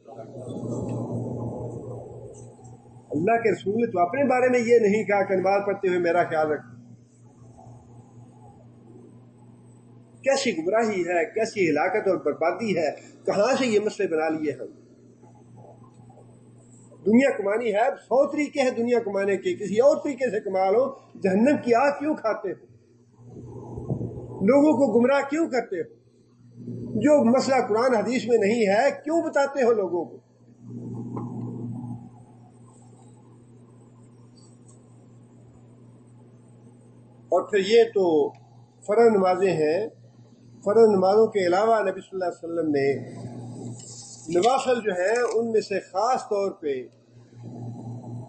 A: اللہ کے رسول نے تو اپنے بارے میں یہ نہیں کہا کہ نماز پڑھتے ہوئے میرا خیال رکھ۔ کیسی گمراہی ہے، کیسی ہلاکت اور بربادی ہے، کہاں سے یہ مسئلے بنا لیے ہم۔ دنیا کمانی ہے، 100 طریقے ہیں دنیا کمانے کے، کسی اور طریقے سے کما لو۔ جہنم کی آگ کیوں کھاتے ہو؟ لوگوں کو گمراہ کیوں کرتے ہو؟ جو مسئلہ قرآن حدیث میں نہیں ہے کیوں بتاتے ہو لوگوں کو؟ اور پھر یہ تو فرض نمازیں ہیں، فرض نمازوں کے علاوہ نبی صلی اللہ علیہ وسلم نے نوافل جو ہیں ان میں سے خاص طور پہ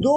A: 2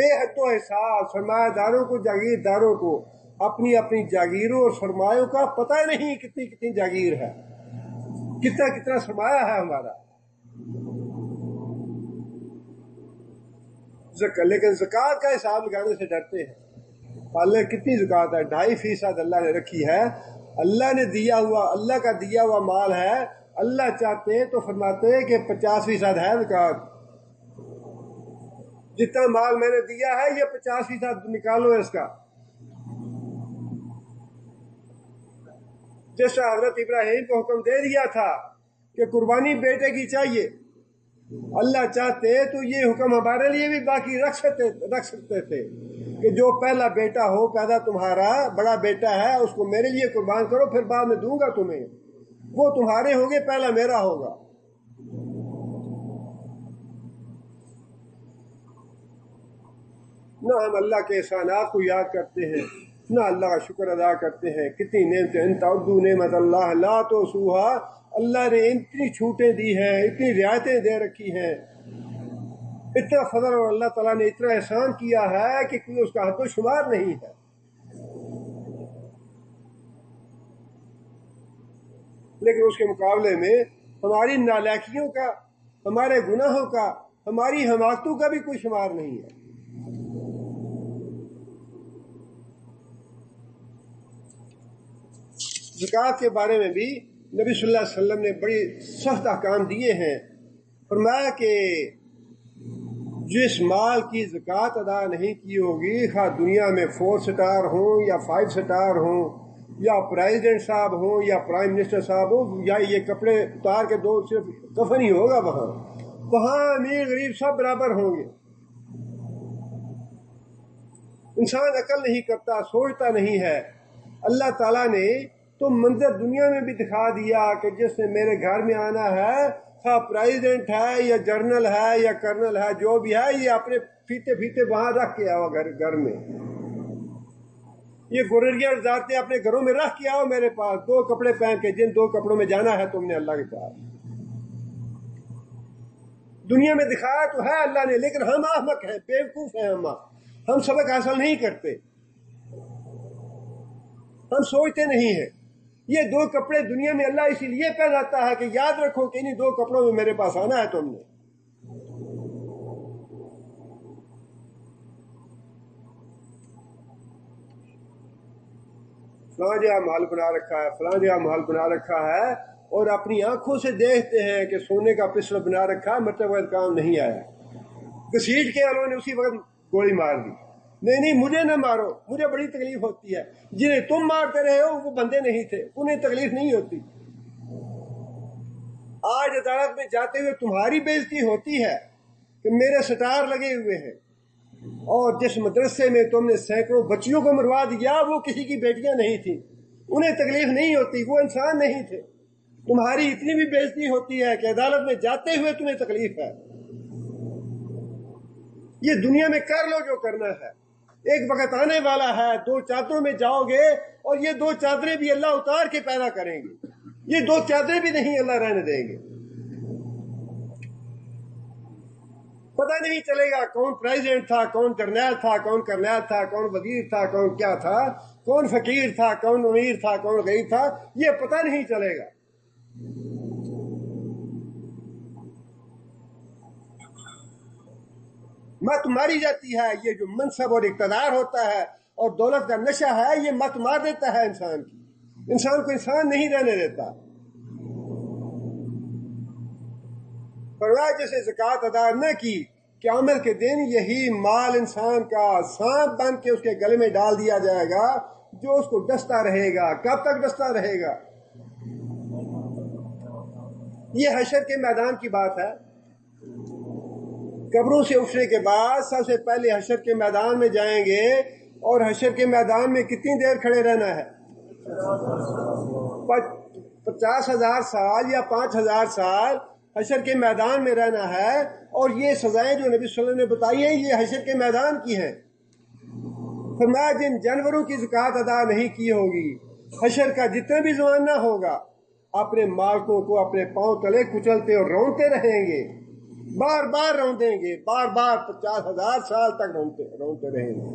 A: بے حد و احساس سرمایہ داروں کو جاگیرداروں کو اپنی اپنی جاگیروں اور سرمایوں کا پتہ نہیں کتنی کتنی جاگیر ہے، کتنا کتنا سرمایہ ہے ہمارا، لیکن زکوٰۃ کا حساب لگانے سے ڈرتے ہیں۔ اللہ کتنی زکوٰۃ ہے؟ 2.5% اللہ نے رکھی ہے۔ اللہ نے دیا ہوا، اللہ کا دیا ہوا مال ہے، اللہ چاہتے تو فرماتے کہ 50% ہے زکوٰۃ، جتنا مال میں نے دیا ہے یہ 50% نکالو اس کا۔ جس طرح حضرت ابراہیم کو حکم دے دیا تھا کہ قربانی بیٹے کی چاہیے، اللہ چاہتے تو یہ حکم ہمارے لیے بھی باقی رکھ سکتے تھے کہ جو پہلا بیٹا ہو پیدا تمہارا، بڑا بیٹا ہے، اس کو میرے لیے قربان کرو، پھر بعد میں دوں گا تمہیں، وہ تمہارے ہوں گے، پہلا میرا ہوگا۔ نہ ہم اللہ کے احسانات کو یاد کرتے ہیں، نہ اللہ کا شکر ادا کرتے ہیں۔ کتنی نعمتیں، ان تعدوا نعمت اللہ لا تحصوها، اللہ نے اتنی چھوٹیں دی ہیں، اتنی رعایتیں دے رکھی ہیں، اتنا فضل اور اللہ تعالیٰ نے اتنا احسان کیا ہے کہ کوئی اس کا حد و شمار نہیں ہے۔ لیکن اس کے مقابلے میں ہماری نالائکیوں کا، ہمارے گناہوں کا، ہماری حماقتوں کا بھی کوئی شمار نہیں ہے۔ زکوٰۃ کے بارے میں بھی نبی صلی اللہ علیہ وسلم نے بڑی سخت احکام دیے ہیں۔ فرمایا کہ جس مال کی زکوٰۃ ادا نہیں کی ہوگی، خواہ دنیا میں 4 سٹار ہوں یا 5 سٹار ہوں، یا پریزیڈنٹ صاحب ہوں یا پرائم منسٹر صاحب ہوں، یا یہ کپڑے اتار کے دو صرف کفن ہی ہوگا، وہاں امیر غریب سب برابر ہوں گے۔ انسان عقل نہیں کرتا، سوچتا نہیں ہے۔ اللہ تعالیٰ نے تو منظر دنیا میں بھی دکھا دیا کہ جس نے میرے گھر میں آنا ہے، خواہ پریزیڈنٹ ہے یا جنرل ہے یا کرنل ہے، جو بھی ہے، یہ اپنے فیتے وہاں رکھ کے آؤ گھر میں، یہ گورنریاں وزارتیں اپنے گھروں میں رکھ کے آؤ میرے پاس 2 کپڑے پہن کے، جن 2 کپڑوں میں جانا ہے تم نے اللہ کے پاس۔ دنیا میں دکھایا تو ہے اللہ نے، لیکن ہم احمق ہیں، بیوقوف ہیں، ہم سبق حاصل نہیں کرتے، ہم سوچتے نہیں ہیں۔ یہ 2 کپڑے دنیا میں اللہ اسی لیے پہناتا ہے کہ یاد رکھو کہ انہیں 2 کپڑوں میں میرے پاس آنا ہے تم نے۔ فلاں جگہ محل بنا رکھا ہے، فلاں جگہ محل بنا رکھا ہے، اور اپنی آنکھوں سے دیکھتے ہیں کہ سونے کا پسل بنا رکھا ہے، مطلب وہ کام نہیں آیا، گھسیٹ کے انہوں نے اسی وقت گولی مار دی۔ نہیں مجھے نہ مارو، مجھے بڑی تکلیف ہوتی ہے۔ جنہیں تم مارتے رہے ہو وہ بندے نہیں تھے، انہیں تکلیف نہیں ہوتی۔ آج عدالت میں جاتے ہوئے تمہاری بےعزتی ہوتی ہے کہ میرے سٹار لگے ہوئے ہیں، اور جس مدرسے میں تم نے سینکڑوں بچیوں کو مروا دیا وہ کسی کی بیٹیاں نہیں تھیں، انہیں تکلیف نہیں ہوتی، وہ انسان نہیں تھے۔ تمہاری اتنی بھی بےعزتی ہوتی ہے کہ عدالت میں جاتے ہوئے تمہیں تکلیف ہے۔ یہ دنیا میں کر لو جو کرنا ہے، ایک وقت آنے والا ہے 2 چادروں میں جاؤ گے، اور یہ 2 چادریں بھی اللہ اتار کے پیدا کریں گے، یہ 2 چادریں بھی نہیں اللہ رہنے دیں گے۔ پتہ نہیں چلے گا کون پریزیڈنٹ تھا، کون جرنیل تھا، کون کرنیل تھا، کون وزیر تھا، کون کیا تھا، کون فقیر تھا، کون امیر تھا، کون غریب تھا، یہ پتہ نہیں چلے گا۔ مت ماری جاتی ہے، یہ جو منصب اور اقتدار ہوتا ہے اور دولت کا نشہ ہے، یہ مت مار دیتا ہے انسان کی، انسان کو انسان نہیں رہنے دیتا۔ فرمایا جسے زکوٰۃ ادا نہ کی، قیامت کے دن یہی مال انسان کا سانپ بن کے اس کے گلے میں ڈال دیا جائے گا، جو اس کو ڈستا رہے گا۔ کب تک ڈستا رہے گا؟ یہ حشر کے میدان کی بات ہے۔ قبروں سے اٹھنے کے بعد سب سے پہلے حشر کے میدان میں جائیں گے، اور حشر کے میدان میں کتنی دیر کھڑے رہنا ہے؟ 50,000 سال یا 5,000 سال حشر کے میدان میں رہنا ہے، اور یہ سزائیں جو نبی صلی اللہ علیہ وسلم نے بتائی ہیں یہ حشر کے میدان کی ہیں۔ فرمایا جن جانوروں کی زکوٰۃ ادا نہیں کی ہوگی، حشر کا جتنا بھی زمانہ ہوگا، اپنے مالکوں کو اپنے پاؤں تلے کچلتے اور رونتے رہیں گے بار بار روندیں گے، بار بار 50,000 سال تک روتے رہیں گے۔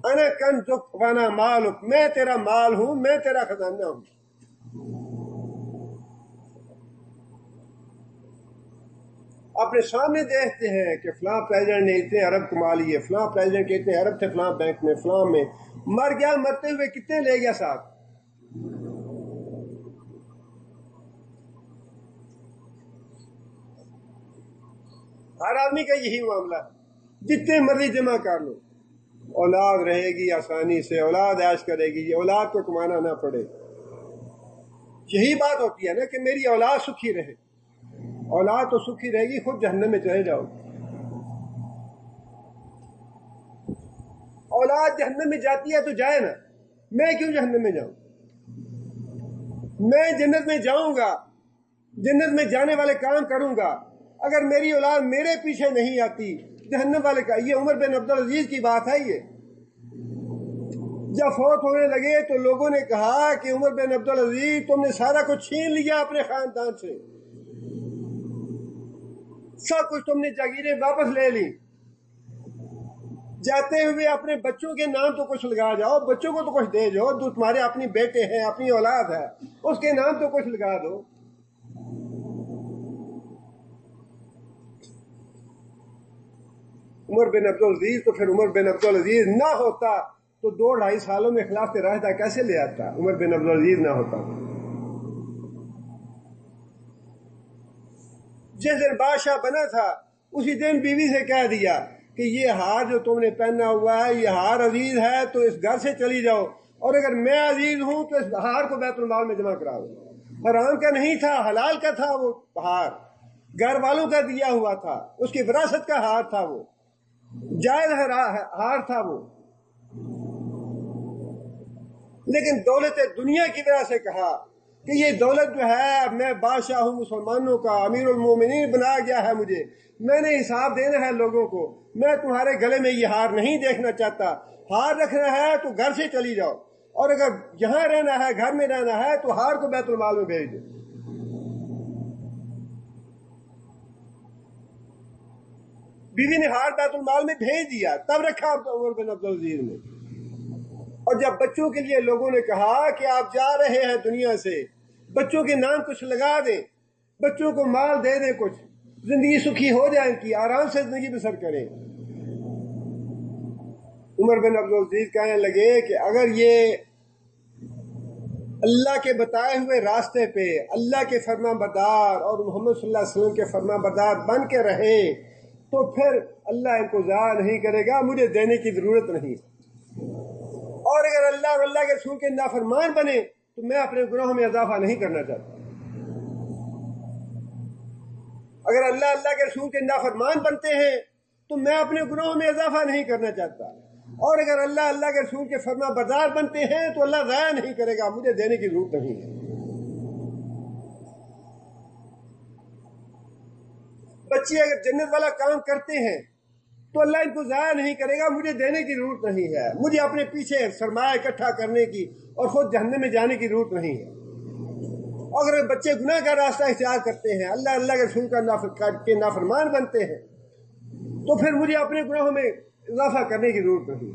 A: انا کنزک وانا مالک، میں تیرا مال ہوں، میں تیرا خزانہ ہوں۔ اپنے سامنے دیکھتے ہیں کہ فلاں پریزیڈنٹ نے اتنے ارب کما لیے، فلاں پریزیڈنٹ کے اتنے ارب تھے فلاں بینک میں، فلاں میں، مر گیا، مرتے ہوئے کتنے لے گیا ساتھ؟ ہر آدمی کا یہی معاملہ ہے، جتنے مرضی جمع کر لو، اولاد رہے گی آسانی سے، اولاد عیش کرے گی، اولاد کو کمانا نہ پڑے۔ یہی بات ہوتی ہے نا کہ میری اولاد سکھی رہے۔ اولاد تو سکھی رہے گی، خود جہنم میں چلے جاؤ۔ اولاد جہنم میں جاتی ہے تو جائے نا، میں کیوں جہنم میں جاؤں؟ میں جنت میں جاؤں گا، جنت میں جانے والے کام کروں گا۔ اگر میری اولاد میرے پیچھے نہیں آتی، جہنم والے کا، یہ عمر بن عبدالعزیز کی بات ہے۔ یہ جب فوت ہونے لگے تو لوگوں نے کہا کہ عمر بن عبدالعزیز تم نے سارا کچھ چھین لیا اپنے خاندان سے، سب کچھ تم نے جاگیریں واپس لے لی، جاتے ہوئے اپنے بچوں کے نام تو کچھ لگا جاؤ، بچوں کو تو کچھ دے جاؤ، جو تمہارے اپنی بیٹے ہیں، اپنی اولاد ہے، اس کے نام تو کچھ لگا دو۔ عمر بن عبدالعزیز تو پھر عمر بن عبدالعزیز نہ ہوتا تو 2-2.5 سالوں میں خلافت راشدہ کیسے لے آتا؟ عمر بن عبدالعزیز نہ ہوتا۔ جس دن بادشاہ بنا تھا اسی دن بیوی سے کہہ دیا کہ یہ ہار جو تم نے پہنا ہوا ہے یہ ہار عزیز ہے تو اس گھر سے چلی جاؤ، اور اگر میں عزیز ہوں تو اس ہار کو بیت المال میں جمع کرا دو۔ حرام کا نہیں تھا، حلال کا تھا وہ ہار، گھر والوں کا دیا ہوا تھا، اس کی وراثت کا ہار تھا، وہ جائز ہار تھا وہ۔ لیکن دولت دنیا کی وجہ سے کہا کہ یہ دولت جو ہے، میں بادشاہ ہوں مسلمانوں کا، امیر المومنین بنا گیا ہے مجھے، میں نے حساب دینا ہے لوگوں کو، میں تمہارے گلے میں یہ ہار نہیں دیکھنا چاہتا۔ ہار رکھنا ہے تو گھر سے چلی جاؤ، اور اگر یہاں رہنا ہے، گھر میں رہنا ہے، تو ہار کو بیت المال میں بھیج دو۔ بیوی نے ہار بیت المال میں بھیج دیا، تب رکھا عمر بن عبدالعزیز نے۔ اور جب بچوں کے لیے لوگوں نے کہا کہ آپ جا رہے ہیں دنیا سے، بچوں کے نام کچھ لگا دیں، بچوں کو مال دے دیں، کچھ زندگی سکھی ہو جائے ان کی، آرام سے زندگی بسر کریں، عمر بن عبدالعزیز کہنے لگے کہ اگر یہ اللہ کے بتائے ہوئے راستے پہ اللہ کے فرما بردار اور محمد صلی اللہ علیہ وسلم کے فرما بردار بن کے رہے تو پھر اللہ ان کو ضائع نہیں کرے گا، مجھے دینے کی ضرورت نہیں۔ اور اگر اللہ اور اللہ کے رسول کے نافرمان بنے تو میں اپنے گناہوں میں اضافہ نہیں کرنا چاہتا۔ اگر اللہ اللہ کے رسول کے نافرمان بنتے ہیں تو میں اپنے گناہوں میں اضافہ نہیں کرنا چاہتا، اور اگر اللہ اللہ کے رسول کے فرما بردار بنتے ہیں تو اللہ ضائع نہیں کرے گا، مجھے دینے کی ضرورت نہیں ہے۔ بچے اگر جنت والا کام کرتے ہیں تو اللہ ان کو ضائع نہیں کرے گا، مجھے دینے کی ضرورت نہیں ہے، مجھے اپنے پیچھے سرمایہ اکٹھا کرنے کی اور خود جہنم میں جانے کی ضرورت نہیں ہے۔ اگر بچے گناہ کا راستہ اختیار کرتے ہیں، اللہ اللہ کے رسول کے نافرمان بنتے ہیں تو پھر مجھے اپنے گناہوں میں اضافہ کرنے کی ضرورت نہیں۔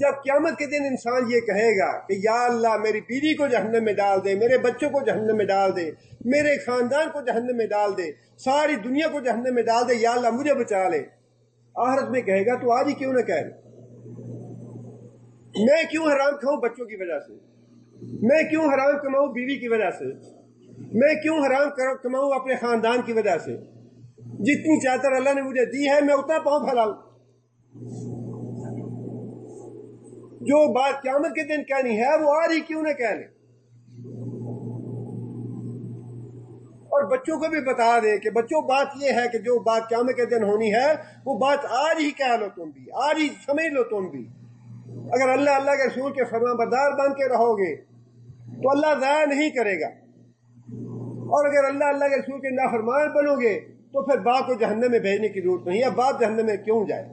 A: جب قیامت کے دن انسان یہ کہے گا کہ یا اللہ میری بیوی کو جہنم میں ڈال دے، میرے بچوں کو جہنم میں ڈال دے، میرے خاندان کو جہنم میں ڈال دے، ساری دنیا کو جہنم میں ڈال دے، یا اللہ مجھے بچا لے، آخرت میں کہے گا تو آج ہی کیوں نہ کہے، میں کیوں حرام کھاؤں بچوں کی وجہ سے، میں کیوں حرام کماؤں بیوی کی وجہ سے، میں کیوں حرام کماؤں اپنے خاندان کی وجہ سے، جتنی چادر اللہ نے مجھے دی ہے میں اتنا پاؤں پھیلاؤں۔ جو بات قیامت کے دن کہنی ہے وہ آج ہی کیوں نہ کہہ لیں، اور بچوں کو بھی بتا دیں کہ بچوں بات یہ ہے کہ جو بات قیامت کے دن ہونی ہے وہ بات آج ہی کہہ لو، تم بھی آج ہی سمجھ لو تم بھی۔ اگر اللہ اللہ کے رسول کے فرمان بردار بن کے رہو گے تو اللہ ضائع نہیں کرے گا، اور اگر اللہ اللہ کے رسول کے نافرمان بنو گے تو پھر باپ کو جہنم میں بھیجنے کی ضرورت نہیں ہے، باپ جہنم میں کیوں جائے؟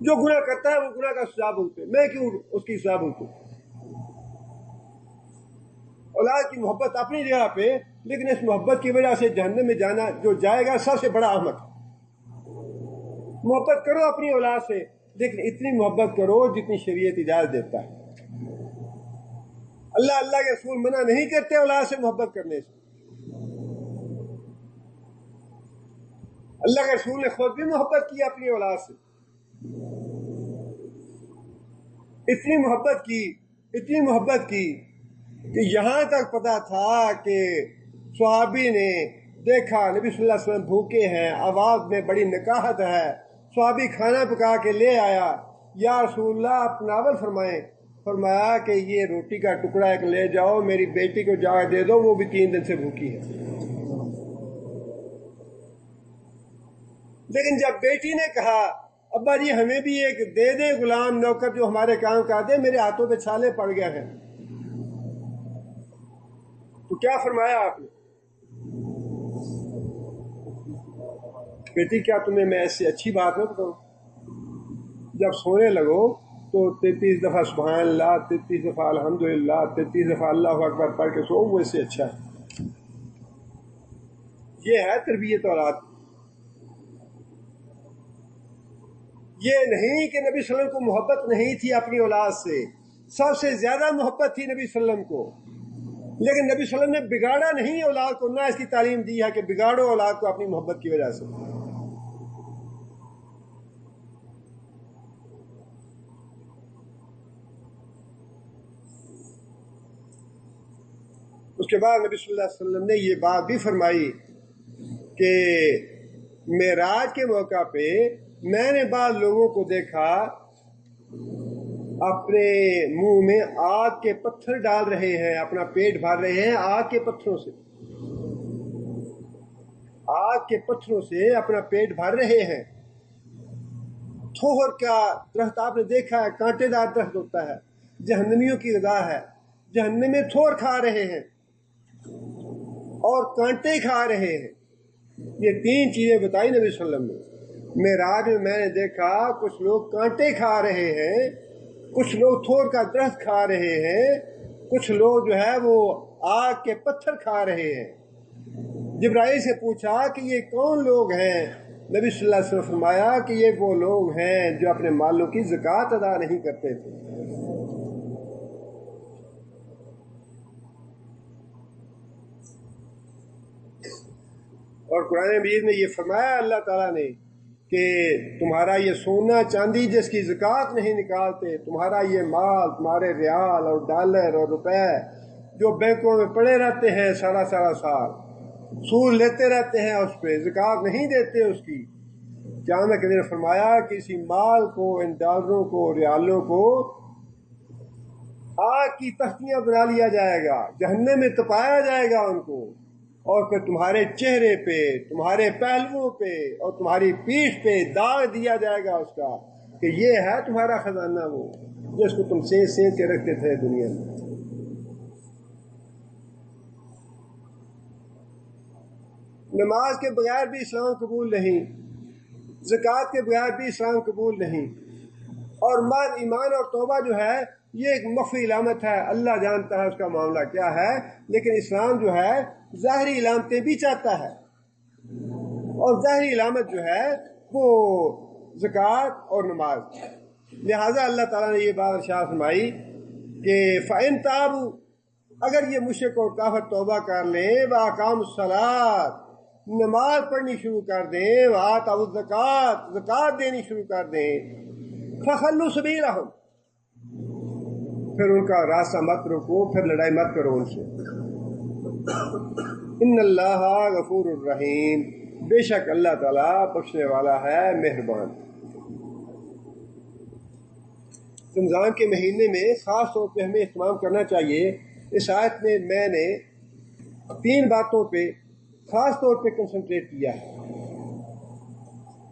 A: جو گناہ کرتا ہے وہ گناہ کا سزا بھگتے، میں کیوں اس کی سزا بھگتوں؟ اولاد کی محبت اپنی جگہ پہ، لیکن اس محبت کی وجہ سے جہنم میں جانا جو جائے گا سب سے بڑا احمق. محبت کرو اپنی اولاد سے، لیکن اتنی محبت کرو جتنی شریعت اجازت دیتا ہے. اللہ کے رسول منع نہیں کرتے اولاد سے محبت کرنے سے. اللہ کے رسول نے خود بھی محبت کی اپنی اولاد سے، اتنی محبت کی کہ یہاں تک پتا تھا کہ صحابی نے دیکھا نبی صلی اللہ علیہ وسلم بھوکے ہیں، آواز میں بڑی نکاہت ہے. صحابی کھانا پکا کے لے آیا، یا رسول اللہ آپ ناول فرمائیں. فرمایا کہ یہ روٹی کا ٹکڑا ایک لے جاؤ، میری بیٹی کو جا دے دو، وہ بھی 3 دن سے بھوکی ہے. لیکن جب بیٹی نے کہا ابا جی ہمیں بھی ایک دے دے غلام نوکر جو ہمارے کام کر دے، میرے ہاتھوں پہ چھالے پڑ گئے ہیں، تو کیا فرمایا آپ نے؟ بیٹی کیا تمہیں میں ایسی اچھی بات نہ بتاؤں؟ جب سونے لگو تو 33 دفعہ سبحان اللہ، 33 دفعہ الحمدللہ، 33 دفعہ اللہ اکبر پڑھ کے سو، وہ اس سے اچھا ہے. یہ ہے تربیت اولاد. یہ نہیں کہ نبی صلی اللہ علیہ وسلم کو محبت نہیں تھی اپنی اولاد سے، سب سے زیادہ محبت تھی نبی صلی اللہ علیہ وسلم کو، لیکن نبی صلی اللہ علیہ وسلم نے بگاڑا نہیں اولاد کو. نہ اس کی تعلیم دی ہے کہ بگاڑو اولاد کو اپنی محبت کی وجہ سے. اس کے بعد نبی صلی اللہ علیہ وسلم نے یہ بات بھی فرمائی کہ معراج کے موقع پہ میں نے بعض لوگوں کو دیکھا اپنے منہ میں آگ کے پتھر ڈال رہے ہیں، اپنا پیٹ بھر رہے ہیں آگ کے پتھروں سے، آگ کے پتھروں سے اپنا پیٹ بھر رہے ہیں. تھوہر کا درخت آپ نے دیکھا ہے، کانٹے دار درخت ہوتا ہے، جہنمیوں کی غذا ہے. جہنم میں تھوہر کھا رہے ہیں اور کانٹے کھا رہے ہیں. یہ 3 چیزیں بتائی نبی صلی اللہ علیہ وسلم نے. معراج میں میں نے دیکھا کچھ لوگ کانٹے کھا رہے ہیں، کچھ لوگ تھوڑ کا درخت کھا رہے ہیں، کچھ لوگ جو ہے وہ آگ کے پتھر کھا رہے ہیں. جبرائیل سے پوچھا کہ یہ کون لوگ ہیں؟ نبی صلی اللہ علیہ وسلم فرمایا کہ یہ وہ لوگ ہیں جو اپنے مالوں کی زکوٰۃ ادا نہیں کرتے تھے. اور قرآن مجید میں یہ فرمایا اللہ تعالیٰ نے کہ تمہارا یہ سونا چاندی جس کی زکوٰۃ نہیں نکالتے، تمہارا یہ مال، تمہارے ریال اور ڈالر اور روپے جو بینکوں میں پڑے رہتے ہیں سارا سال، سود لیتے رہتے ہیں، اس پہ زکوٰۃ نہیں دیتے اس کی. قیامت کے دن فرمایا کہ اسی مال کو، ان ڈالروں کو، ریالوں کو آگ کی تختیاں بنا لیا جائے گا، جہنم میں تپایا جائے گا ان کو، اور پھر تمہارے چہرے پہ، تمہارے پہلوؤں پہ اور تمہاری پیٹھ پہ داغ دیا جائے گا اس کا کہ یہ ہے تمہارا خزانہ، وہ جس کو تم سینچ کے رکھتے تھے دنیا میں. نماز کے بغیر بھی اسلام قبول نہیں، زکوٰۃ کے بغیر بھی اسلام قبول نہیں، اور محض ایمان اور توبہ جو ہے یہ ایک مخفی علامت ہے، اللہ جانتا ہے اس کا معاملہ کیا ہے. لیکن اسلام جو ہے ظاہری علامتیں بھی چاہتا ہے، اور ظاہری علامت جو ہے وہ زکوٰۃ اور نماز. لہٰذا اللہ تعالیٰ نے یہ بات ارشاد فرمائی کہ فَإِن تَابُوا، اگر یہ مشرک اور کافر توبہ کر لیں، وَأَقَامُوا الصَّلَاةَ، نماز پڑھنی شروع کر دیں، وَآتَوُا الزَّکَاةَ، زکوٰۃ دینی شروع کر دیں، فَخَلُّوا سَبِیلَهُمْ، پھر ان کا راستہ مت روکو، پھر لڑائی مت کرو ان سے. ان اللہ غفور الرحیم، بے شک اللہ تعالیٰ بخشنے والا ہے، مہربان. رمضان کے مہینے میں خاص طور پہ ہمیں اہتمام کرنا چاہیے. اس آیت میں میں نے 3 باتوں پہ خاص طور پہ کنسنٹریٹ کیا ہے،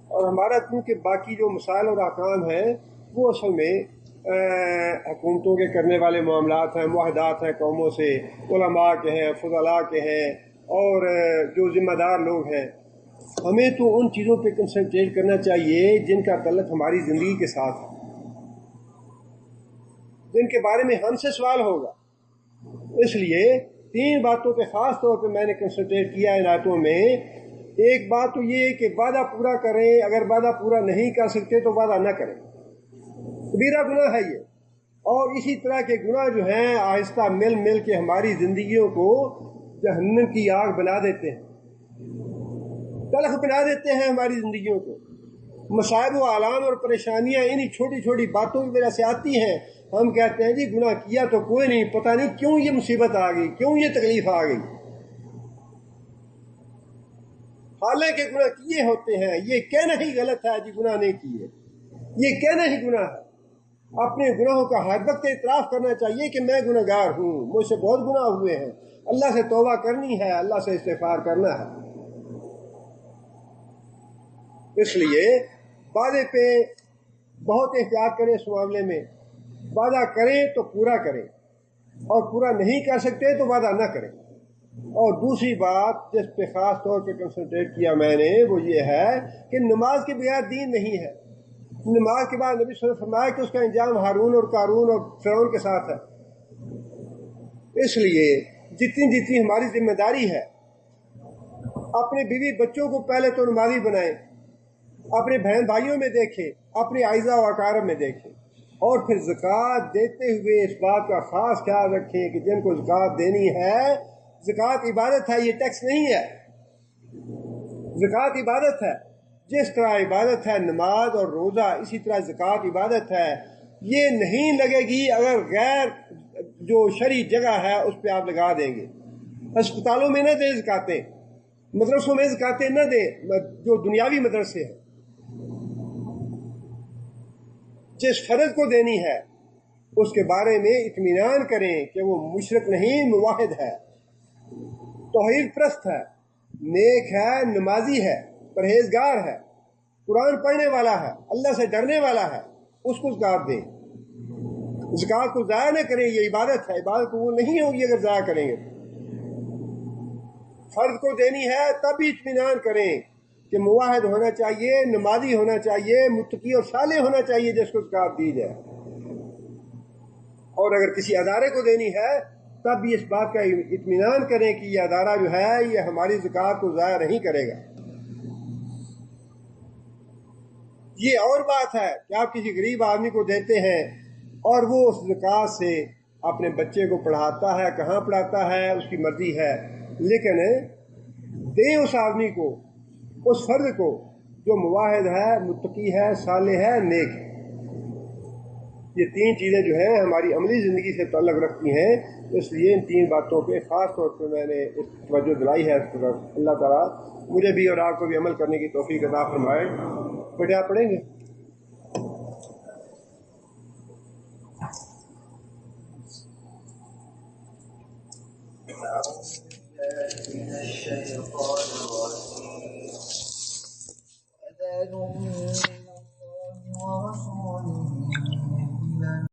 A: اور ہمارا کیونکہ باقی جو مسائل اور احکام ہیں وہ اصل میں حکومتوں کے کرنے والے معاملات ہیں، معاہدات ہیں قوموں سے، علماء کے ہیں، فضلاء کے ہیں، اور جو ذمہ دار لوگ ہیں. ہمیں تو ان چیزوں پہ کنسنٹریٹ کرنا چاہیے جن کا تعلق ہماری زندگی کے ساتھ ہے، جن کے بارے میں ہم سے سوال ہوگا. اس لیے 3 باتوں پہ خاص طور پہ میں نے کنسنٹریٹ کیا ان آیتوں میں۔ ایک بات تو یہ ہے کہ وعدہ پورا کریں، اگر وعدہ پورا نہیں کر سکتے تو وعدہ نہ کریں، کبیرہ گناہ ہے یہ۔ اور اسی طرح کے گناہ جو ہیں آہستہ مل مل کے ہماری زندگیوں کو جہنم کی آگ بنا دیتے ہیں، تلخ بنا دیتے ہیں ہماری زندگیوں کو۔ مصائب و آلام اور پریشانیاں انہی چھوٹی چھوٹی باتوں کی وجہ سے آتی ہیں۔ ہم کہتے ہیں جی گناہ کیا تو کوئی نہیں، پتہ نہیں کیوں یہ مصیبت آ گئی، کیوں یہ تکلیف آ گئی، حالانکہ گناہ کیے ہوتے ہیں۔ یہ کہنا ہی غلط ہے جی گناہ نہیں کیے، یہ کہنا ہی گناہ ہے۔ اپنے گناہوں کا ہر وقت اعتراف کرنا چاہیے کہ میں گناہ گار ہوں، مجھ سے بہت گناہ ہوئے ہیں، اللہ سے توبہ کرنی ہے، اللہ سے استغفار کرنا ہے۔ اس لیے وعدے پہ بہت احتیاط کریں، اس معاملے میں وعدہ کریں تو پورا کریں، اور پورا نہیں کر سکتے تو وعدہ نہ کریں۔ اور دوسری بات جس پہ خاص طور پہ کنسنٹریٹ کیا میں نے وہ یہ ہے کہ نماز کے بغیر دین نہیں ہے۔ نماز کے بعد نبی صلی اللہ علیہ وسلم نے فرمایا کہ اس کا انجام ہارون اور قارون اور فرعون کے ساتھ ہے۔ اس لیے جتنی ہماری ذمہ داری ہے، اپنے بیوی بچوں کو پہلے تو نمازی بنائیں، اپنے بہن بھائیوں میں دیکھیں، اپنے اعزاء و اقارب میں دیکھیں، اور پھر زکوٰۃ دیتے ہوئے اس بات کا خاص خیال رکھیں کہ جن کو زکوٰۃ دینی ہے، زکوٰۃ عبادت ہے، یہ ٹیکس نہیں ہے، زکوٰۃ عبادت ہے۔ جس طرح عبادت ہے نماز اور روزہ، اسی طرح زکوٰۃ عبادت ہے۔ یہ نہیں لگے گی اگر غیر جو شرعی جگہ ہے اس پہ آپ لگا دیں گے۔ ہسپتالوں میں نہ دیں زکوٰتیں، مدرسوں میں زکوٰتیں نہ دیں، جو دنیاوی مدرسے ہیں۔ جس فرد کو دینی ہے اس کے بارے میں اطمینان کریں کہ وہ مشرک نہیں، موحد ہے، توحید پرست ہے، نیک ہے، نمازی ہے، پرہیزگار ہے، قرآن پڑھنے والا ہے، اللہ سے ڈرنے والا ہے، اس کو زکوٰۃ دیں۔ زکوٰۃ کو ضائع نہ کریں، یہ عبادت ہے، عبادت قبول نہیں ہوگی اگر ضائع کریں گے۔ فرد کو دینی ہے تب بھی اطمینان کریں کہ موحد ہونا چاہیے، نمازی ہونا چاہیے، متقی اور صالح ہونا چاہیے جس کو زکوٰۃ دی جائے۔ اور اگر کسی ادارے کو دینی ہے تب بھی اس بات کا اطمینان کریں کہ یہ ادارہ جو ہے یہ ہماری زکوٰۃ کو ضائع نہیں کرے گا۔ یہ اور بات ہے کہ آپ کسی غریب آدمی کو دیتے ہیں اور وہ اس زکوٰۃ سے اپنے بچے کو پڑھاتا ہے، کہاں پڑھاتا ہے اس کی مرضی ہے، لیکن دیں اس آدمی کو، اس فرد کو جو موحد ہے، متقی ہے، صالح ہے، نیک ہے۔ یہ 3 چیزیں جو ہیں ہماری عملی زندگی سے تعلق رکھتی ہیں، اس لیے ان 3 باتوں پہ خاص طور پہ میں نے توجہ دلائی ہے اس طرف۔ اللہ تعالیٰ مجھے بھی اور آپ کو بھی عمل کرنے کی توفیق عطا فرمائے۔ بیٹے آپ پڑھیں گے؟